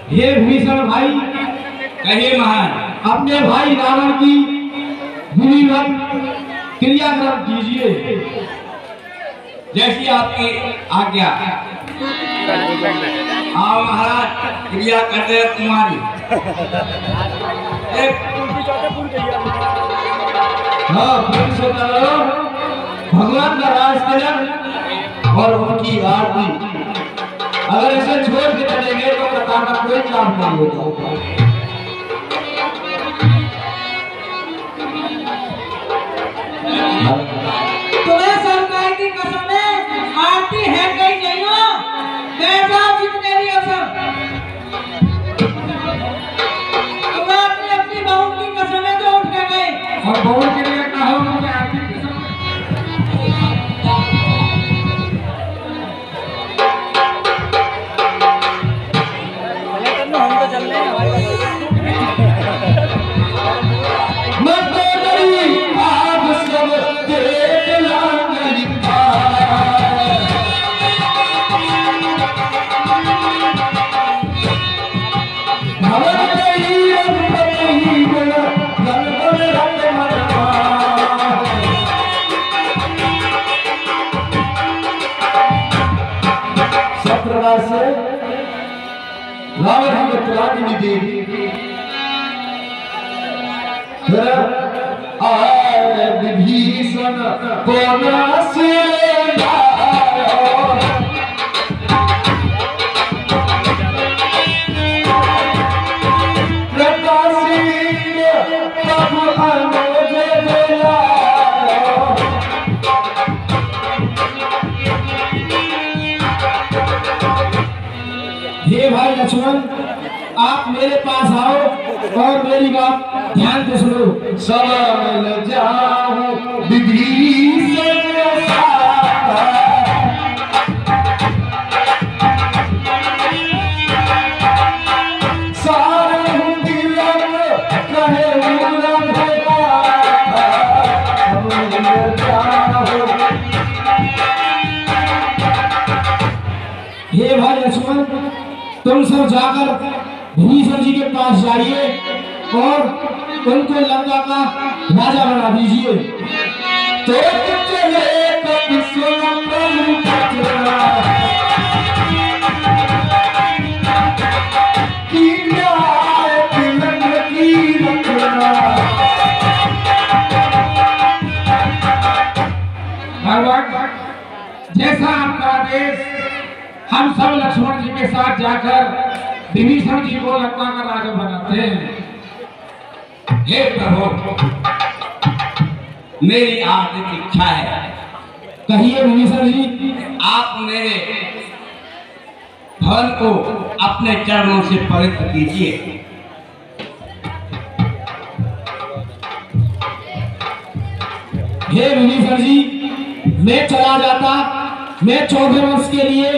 हे भीषण भाई कहिए महान। अपने भाई रावण की विधिवत क्रियाक्रम कीजिए जैसी आपकी आज्ञा। हाँ महाराज क्रिया कर दे तुम्हारी। हाँ फिर से करो भगवान का राज तिलक और उनकी आरती। अगर इसे छोड़ के चलेंगे तो कथा का कोई काम नहीं होगा। तुम्हें सरकार की कसम है आरती है कहीं नहीं हो बैठ जाओ जितने भी अवसर तुम्हें अपनी बहू की कसम है तो उठ के गए और बहू के लिए कहो मुझे आरती की कसम। हम तो चल रहे हैं रावण की त्यागी निधि विभीषण कोना से हे भाई लक्ष्मण आप मेरे पास आओ और मेरी बात ध्यान से सुनो। सब मिल जाओ विभीषण हे भाई लक्ष्मण तुम सब जाकर विभीषण जी के पास जाइए और उनको लंका का राजा बना दीजिए। तो चले कभी भगवान जैसा आपका आदेश हम सब लक्ष्मण जी के साथ जाकर विभीषण जी को लंका का राजा बनाते हैं। हे प्रभु मेरी आर्थिक इच्छा है। कहिए विभीषण जी। आप मेरे भवन को अपने चरणों से पवित्र कीजिए। हे विभीषण जी मैं चला जाता, मैं 14 वर्ष के लिए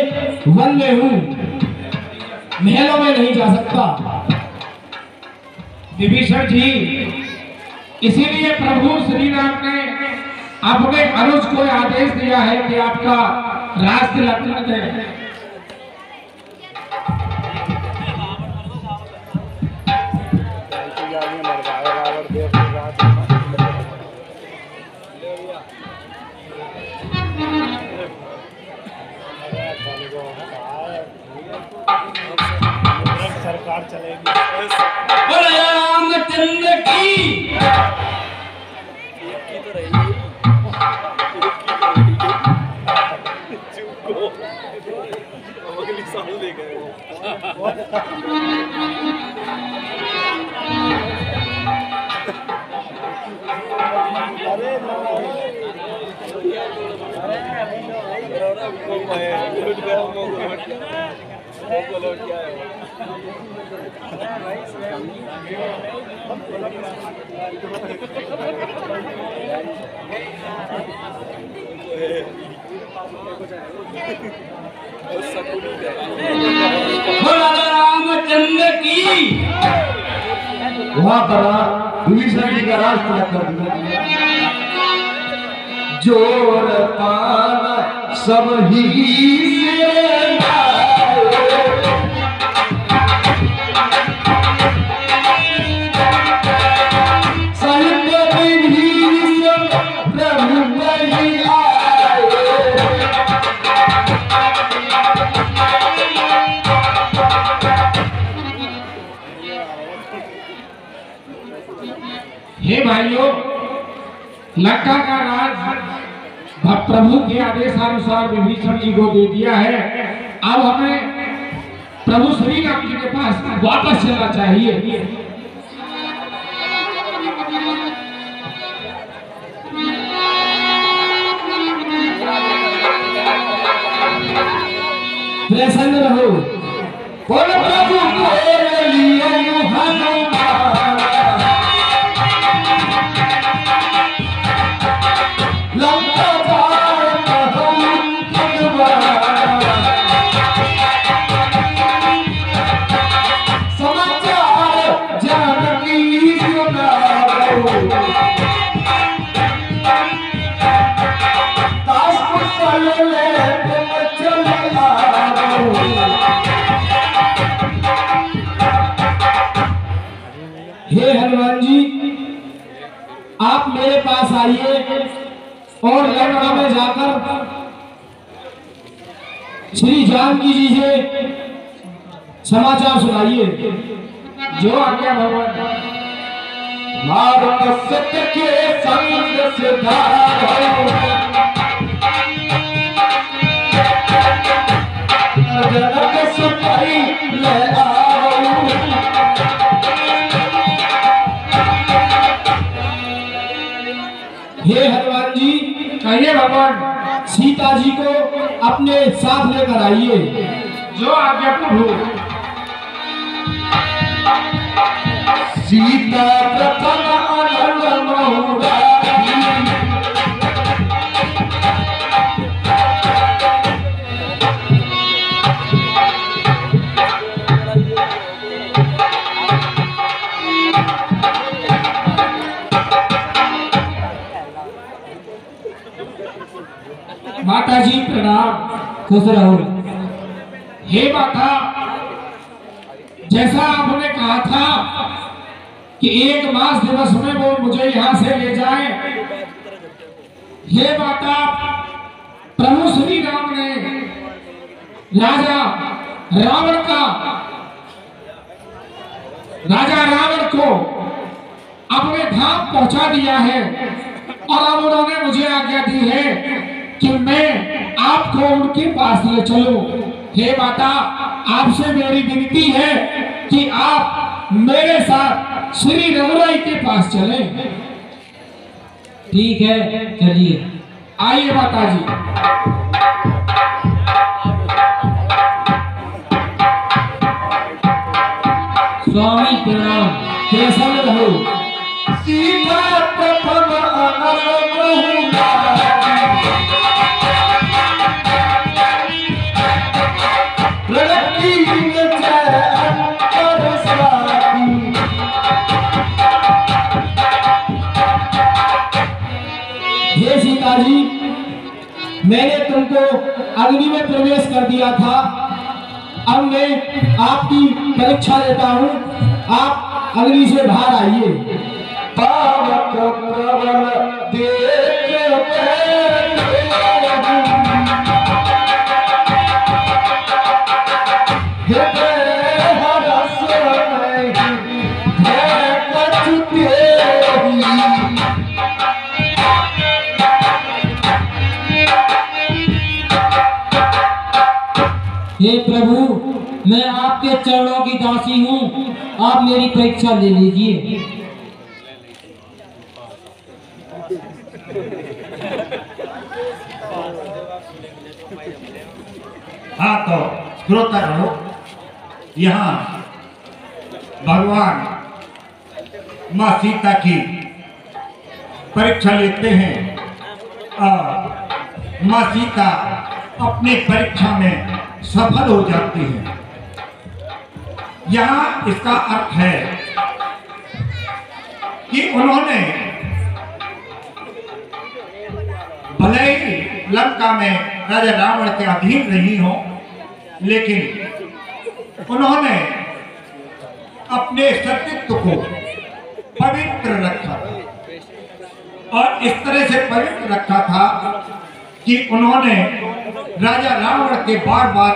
वन में हूँ, महलों में नहीं जा सकता। विभीषण जी इसीलिए प्रभु श्री राम ने अपने अनुज को आदेश दिया है कि आपका राज तिलक दें। सरकार बाहर चलेगी। बोलो रामचंद्र की। अगली साल ले गए। बोलो रामचंद्र की। वहां पर विभीषण जी का राज तिलक कर दिया। जोर पान सब ही से साहित्य विभीषण प्रभु बलि आए। हे भाइयों, लंका का राज प्रभु के आदेशानुसार विभीषण जी को दे दिया है। अब हमें प्रभु श्री राम जी के पास वापस चलना चाहिए। प्रसन्न रहो। बोलो प्रभु के लिए हनुमान। लंका जाए हम भगवान। समाचार जानकी सुनाओ। दास कुशल ले चल आओ। हे हनुमान जी, आप मेरे पास आइए और लंका में जाकर श्री जानकी जी से समाचार सुनाइए। जो आज्ञा भगवान। मार्ग सत्य के संग से जनक सुपाई ले आओ। हे हनुमान जी, कहिए भगवान। सीता जी को अपने साथ लेकर आइए। जो आज्ञा प्रभु। सीता प्रथम अनल महुरारी। माता जी प्रणाम। खुश रहो। हे माता, जैसा आपने कहा था कि 1 मास दिवस में वो मुझे यहाँ से ले जाए। हे माता, प्रभु श्री राम ने राजा रावण को अपने धाम पहुंचा दिया है और अब उन्होंने मुझे आज्ञा दी है कि मैं आपको उनके पास ले चलूं। हे माता, आपसे मेरी विनती है कि आप मेरे साथ श्री रघुराई के पास चलें। ठीक है, चलिए। आइए माता जी। स्वामी प्रणाम। कैसा रहो। सीता प्रथम अनल महुरारी। हे सीता जी, मैंने तुमको अग्नि में प्रवेश कर दिया था। अब मैं आपकी परीक्षा लेता हूँ। आप अग्नि से बाहर आइए। पावक प्रबल देख हे प्रभु, मैं आपके चरणों की दासी हूँ, आप मेरी परीक्षा ले लीजिए। हाँ तो श्रोता रहो, यहाँ भगवान माँ सीता की परीक्षा लेते हैं और माँ सीता अपनी परीक्षा में सफल हो जाती है। यहाँ इसका अर्थ है कि उन्होंने भले ही लंका में राजा रावण के अधीन नहीं हो, लेकिन उन्होंने अपने सतीत्व को पवित्र रखा और इस तरह से पवित्र रखा था कि उन्होंने राजा रावण के बार बार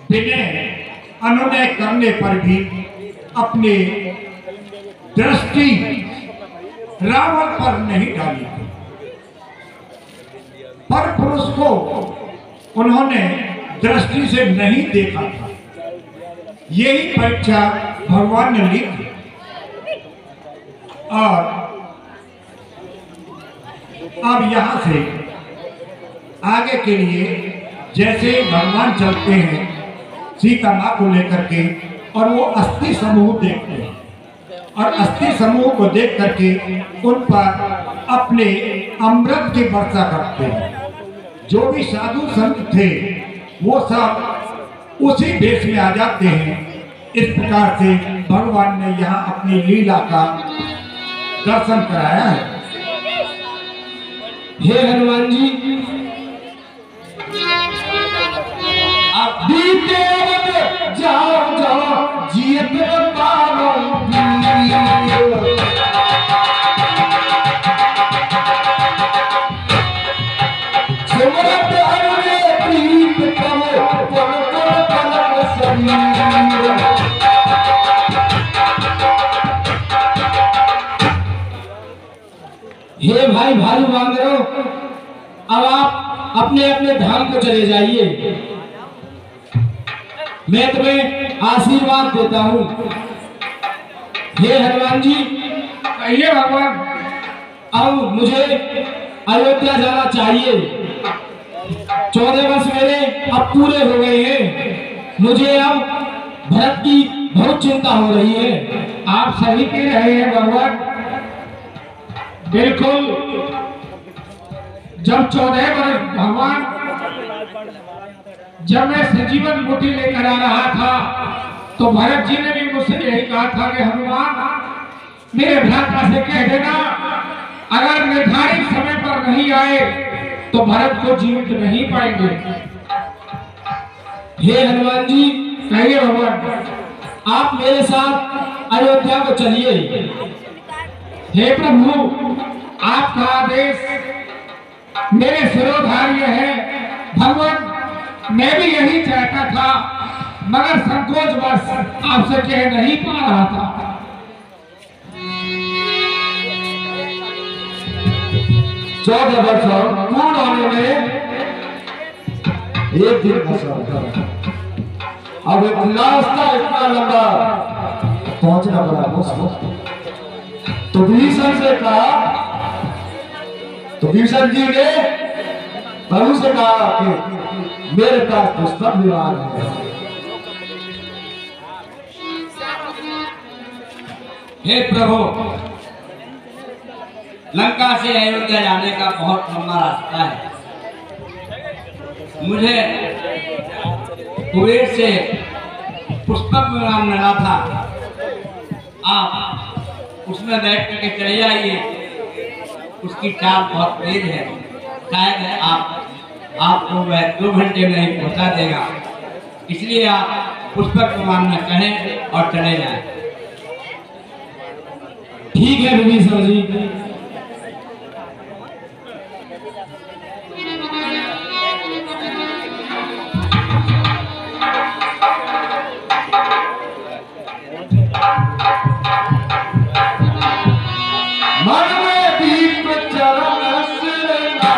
विनय अनुनय करने पर भी अपनी दृष्टि रावण पर नहीं डाली। पर पुरुष को उन्होंने दृष्टि से नहीं देखा था। यही परीक्षा भगवान ने ली थी। और अब यहां से आगे के लिए जैसे भगवान चलते हैं सीता माँ को लेकर के, और वो अस्थि समूह देखते हैं और अस्थि समूह को देख करके उन पर अपने अमृत की वर्षा करते हैं। जो भी साधु संत थे वो सब उसी देश में आ जाते हैं। इस प्रकार से भगवान ने यहाँ अपनी लीला का दर्शन कराया है। हे हनुमान जी, आप बीते जाओ जाओ जीत पाओ। हे भाई भालू वानरों, अब आप अपने अपने धाम को चले जाइए। मैं तुम्हें आशीर्वाद देता हूँ। हे हनुमान जी, कहिए भगवान। अब मुझे अयोध्या जाना चाहिए। 14 वर्ष मेरे अब पूरे हो गए हैं। मुझे अब भरत की बहुत चिंता हो रही है। आप सही कह रहे हैं भगवान। बिल्कुल, जब 14 वर्ष भगवान, जब मैं संजीवन बूटी लेकर आ रहा था तो भरत जी ने भी मुझसे यही कहा था कि हनुमान मेरे भ्राता से कह देना अगर निर्धारित समय पर नहीं आए तो भरत को जीवित नहीं पाएंगे। हे हनुमान जी, कहिए भगवान। आप मेरे साथ अयोध्या को चलिए। हे प्रभु, आपका आदेश मेरे सिरोधार्य है। भगवान, मैं भी यही चाहता था मगर संकोचवश आपसे कह नहीं पा रहा था। 14 वर्ष पूर्ण होने में एक दिन फंसा। अब रास्ता इतना लंबा, पहुंचना बड़ा मुश्किल। तो विभीषण से कहा, तो विभीषण जी ने प्रभु से कहा कि मेरे पास पुस्तक विमान है। हे प्रभु, लंका से अयोध्या जाने का बहुत लंबा रास्ता है। मुझे कुबेर से पुष्पक विमान मिला था। आप उसमें बैठ करके चले जाइए। उसकी चाल बहुत तेज है। शायद आपको वह 2 घंटे में ही पहुंचा देगा। इसलिए आप पुष्पक विमान में चढ़ें और चले जाएं। ठीक है विभीषण जी। मन में दीप चरण सिरना,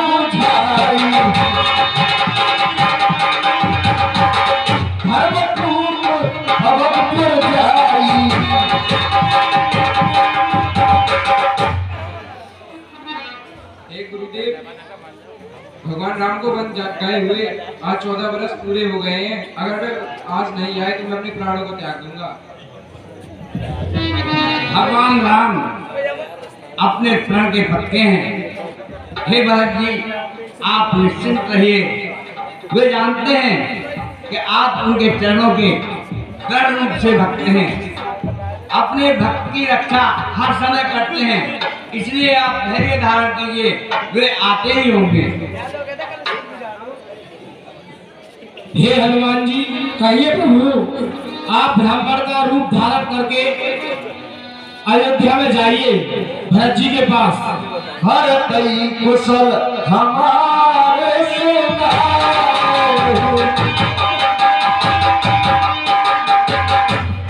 बुझाई धर्म रूप भवपुर जाई हे गुरुदेव, भगवान राम को वन गए हुए आज 14 बरस पूरे हो गए हैं। अगर वे आज नहीं आए तो मैं अपने प्राणों को त्याग दूंगा। भगवान राम अपने प्रण के पक्के हैं। हे भरत जी, आप निश्चिंत रहिए। वे जानते हैं कि आप उनके चरणों के दृढ़ रूप से भक्त हैं, अपने भक्त की रक्षा हर समय करते हैं, इसलिए आप धैर्य धारण कीजिए, वे आते ही होंगे। हे हनुमान जी, कहिए प्रभु, आप ब्राह्मण का रूप धारण करके अयोध्या में जाइए भरत जी के पास। भरतई कुशल हमारे सुनाओ,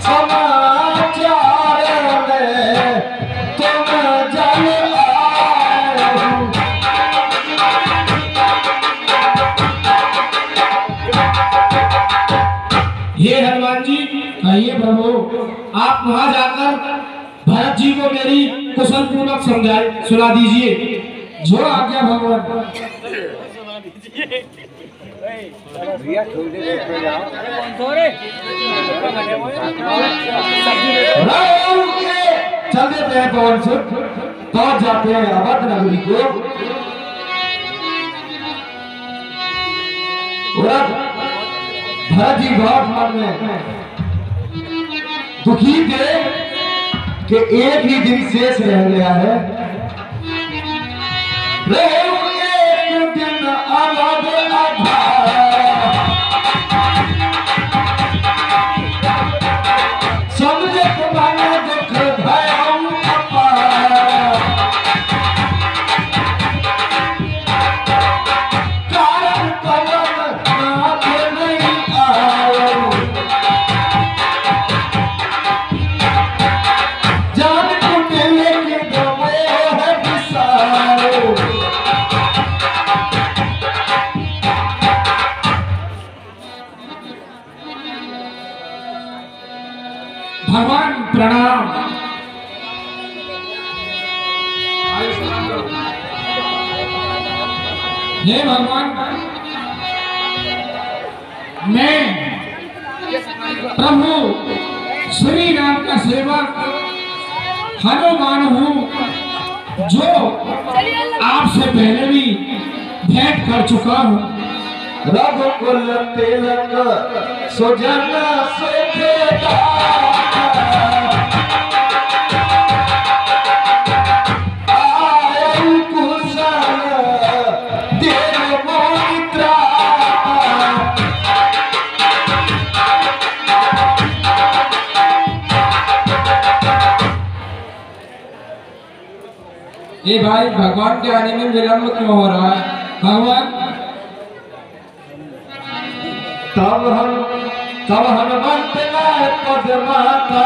समाचार में तुम जल आओ। हे हनुमान जी, कहिए प्रभु, आप वहां जाकर भरत जी को मेरी कुशल पूर्वक समझाए सुना दीजिए। जो आज्ञा भगवान। चल देते हैं पवन सुत, पहुंच जाते हैं अवध नगरी को। भरत जी बहुत मन में दुखी थे कि एक ही दिन शेष रह गया है। एक दिन अवध समझे तुम्हारे दुख भयम अपार, कारण कवन नाथ नहीं आयो, जान कुटिल के दमे है विसारो। भगवान प्रणाम। हे भगवान, मैं प्रभु श्री राम का सेवक हनुमान हूँ, जो आपसे पहले भी भेंट कर चुका हूँ। रघुकुल तिलक सुजन सुखदाता, आयु कुशल देव मोहित्रा। ये भाई, भगवान के आने में विलंब क्यों हो रहा है? भगवान, तब हनुमंत ने पद माता,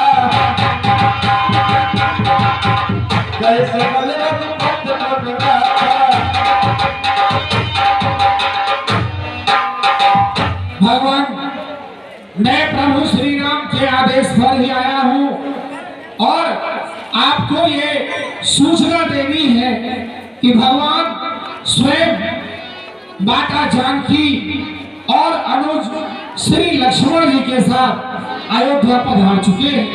कैसे बलवंत पद माता। भगवान, मैं प्रभु श्री राम के आदेश पर ही आया हूँ और आपको ये सूचना देनी है कि भगवान स्वयं माता जानकी और अनुज श्री लक्ष्मण जी के साथ अयोध्या पधार चुके हैं।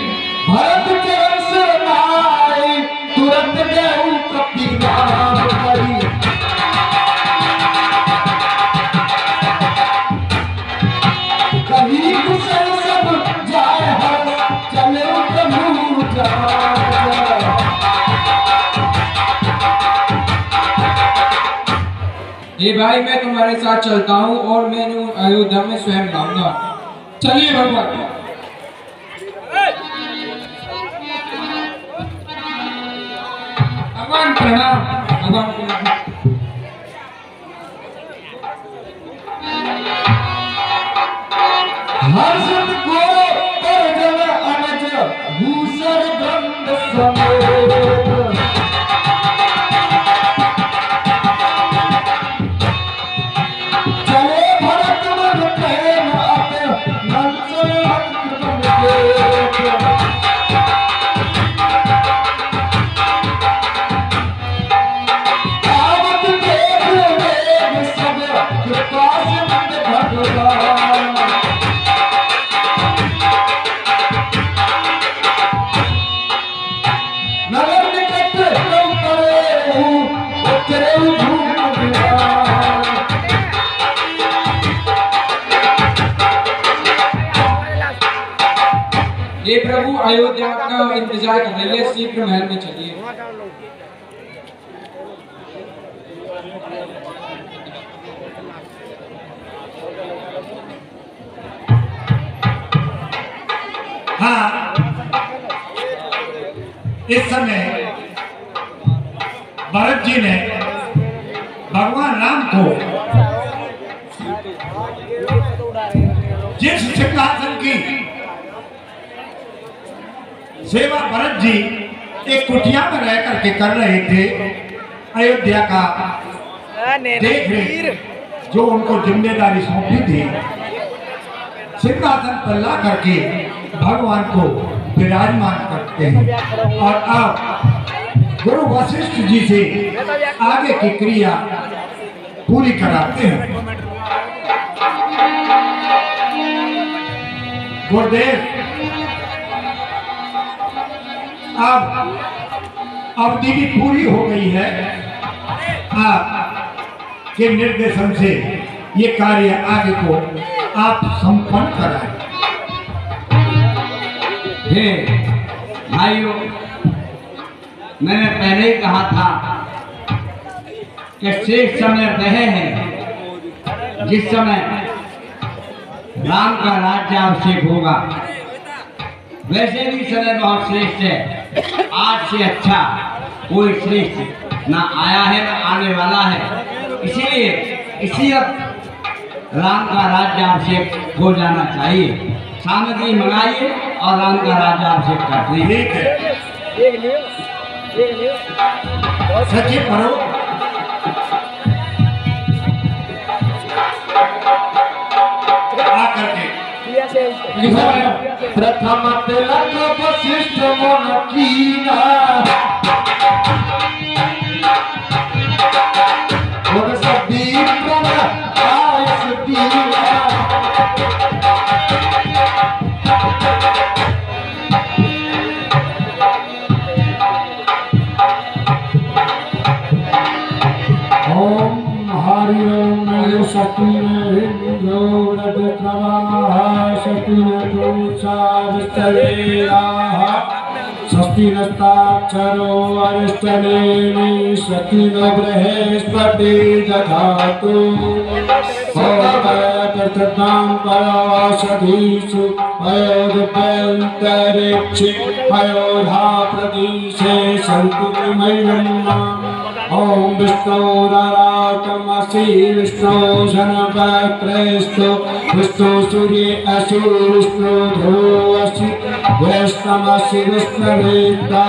भरत चरण से लाई तुरंत देहु प्रतिज्ञा करी, कहीं कुशल सब जाए हर चले प्रभु जाए। ये भाई, मैं तुम्हारे साथ चलता हूँ और मैं अयोध्या में स्वयं लाऊंगा। चलिए भगवान। भगवान प्रणाम। भगवान को हर्षित को परजन अनज भूषण दंड समेत, ये प्रभु अयोध्या का इंतजार कर रही है, शीघ्र महल में चलिए। हाँ, इस समय भरत जी ने भगवान राम को जिस सिंहासन की सेवा भरत जी एक कुटिया में रह करके कर रहे थे, अयोध्या का देख रेख जो उनको जिम्मेदारी सौंपी थी, सिंहासन पर ला करके भगवान को विराजमान करते हैं। और अब गुरु वशिष्ठ जी से आगे की क्रिया पूरी कराते हैं। गुरुदेव, अब अवधि भी पूरी हो गई है। आपके निर्देशन से ये कार्य आगे को आप संपन्न कराएं। भाइयों, मैंने पहले ही कहा था कि श्रेष्ठ समय वह है जिस समय राम का राज्याभिषेक होगा। वैसे भी समय बहुत श्रेष्ठ है, आज से अच्छा कोई श्रेष्ठ ना आया है ना आने वाला है। इसीलिए इसी वक्त राम का राज्याभिषेक हो जाना चाहिए। सामग्री मंगाइए और राम का राज्याभिषेक कर दीजिए। ठीक है, सच्ची पढ़ो। आकर के प्रथम तिलक वशिष्ठ मन कीना, और सभी प्रभ आयस दीना। ओम हरि ओम शक्ति स्वस्ति नस्ताक्षरो अरिष्टनेमि स्वस्ति न बृहस्पति दधातु। ओम परवासधीषु अयोध्यान्तरिक्षे अयोध्या प्रदेशे सन्तु मय्यम्। ओम विष्णुरारातमसि विष्णु शनपत्रस्तु विष्णु सूर्ये असि विष्णु ध्रुवसि वैष्णवसि विष्णुवेत्ता।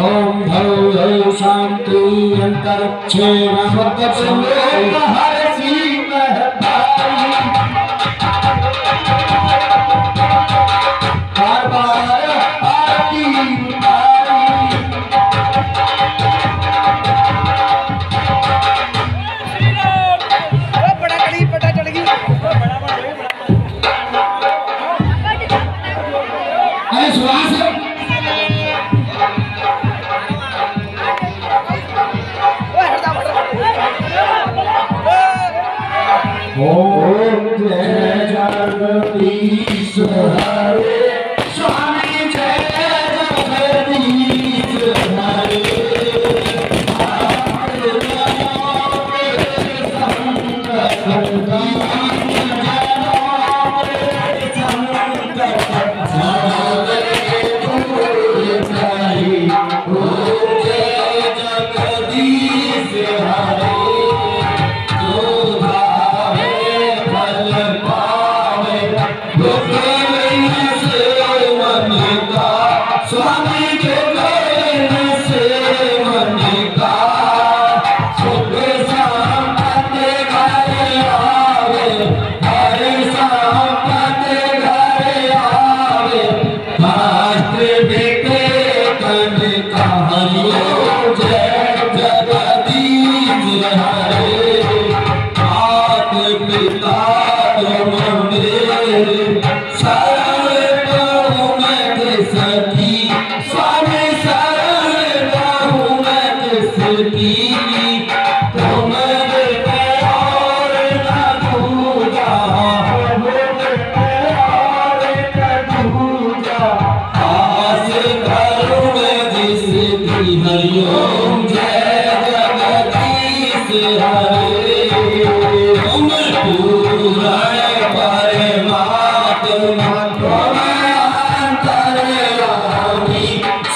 ओम भौ शांति अंतरिक्षे हरसि महतारी। बार बार आरती ओम जय जगदीश हरे स्वामी जय जगदीश हरे। तुम पूरा परमात्मा तुम अंतर्यामी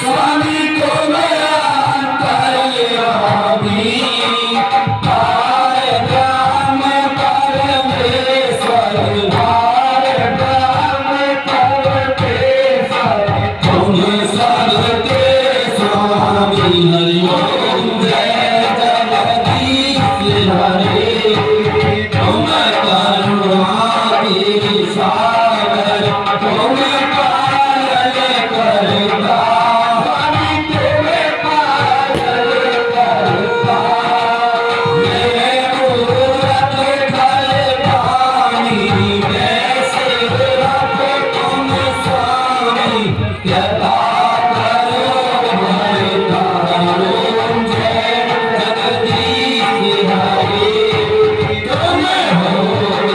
स्वामी तुम अंतर्यामी पार ब्रह्म परमेश्वर पार ब्रह्म परमेश्वर तुम सबके स्वामी हरि ओम जय जगदीश हरे तुम करुणा के सागर तुम पालन करता स्वामी तुम पालन करता मेरे मूरत फल पानी कैसे रखो तुम स्वामी कृपा करो हरे तारो जय जगदीश हरे तुम हो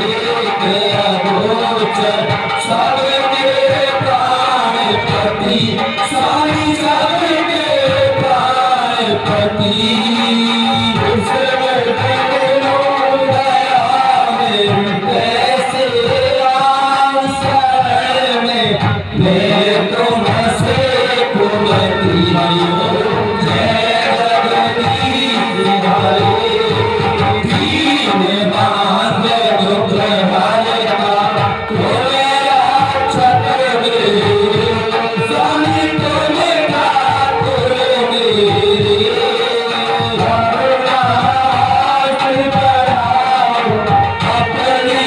एक अगोचर सबके प्राणपति स्वामी सबके प्राणपति कैसे राम शरण में मैं तुमसे कुमति हरि ओम जय जगदीश हरे दीन बांध दुख हरता तुम्हारा छत्र स्वामी तुम ठाकुर मेरे अपनी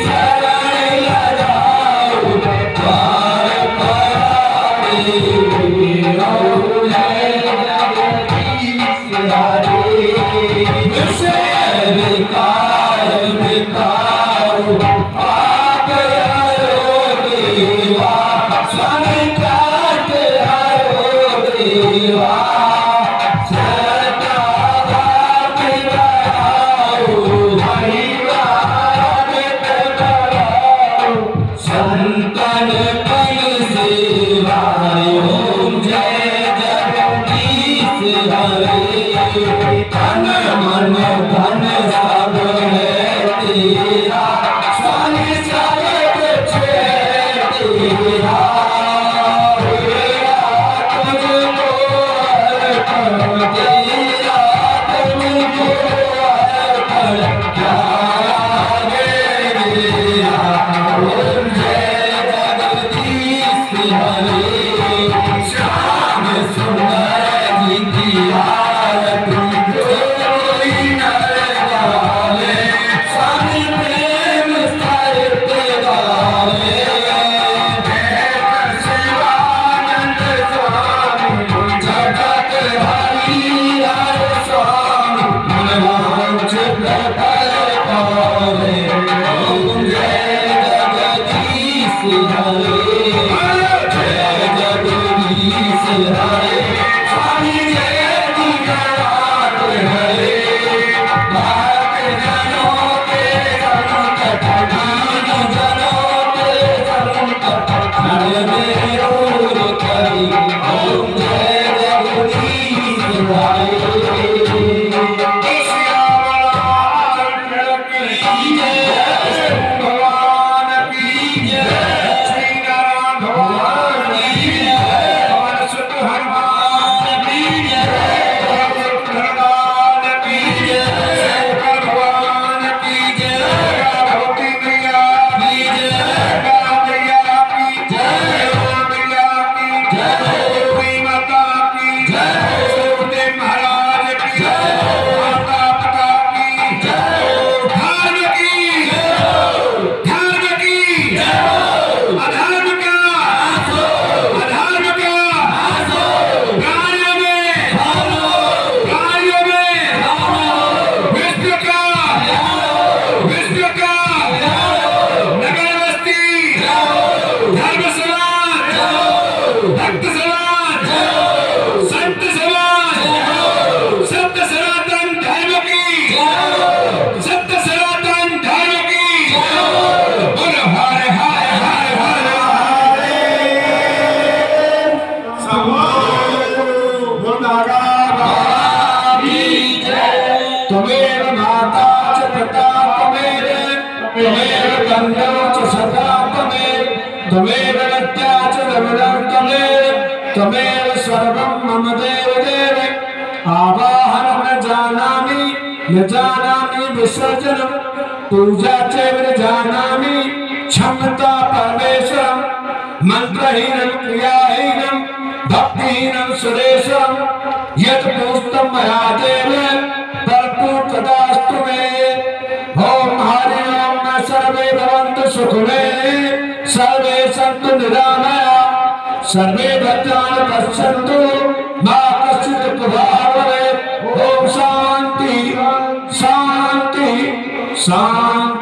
शरण लगाओ पार पावे विकार विकार आप आयो देवा स्वामी काट आयो देवा सदा बाप बढ़ाओ हरिवार बढ़ाओ संतन पन सेवा ओम जय जगदीश हरे तन मन धन सब त्वमेव गत्याचलमिदं त्वमेव सर्वं मम देव देव आवाहनं न जानामि विसर्जनं पूजा चैव न जानामि क्षमता परमेश्वरं मंत्रहीनं क्रियाहीनं भक्तिहीनं सुरेशं यत् पूजितं मया देव भरपूर तदास्तु मे। ओम हरि ओम सर्वे भवन्तु सुखिनः सर्वे सन्तु निरामया सर्वे भद्राणि पश्यन्तु मा कश्चित् दुःखभाग् भवेत्। ओम शांति शांति शांति।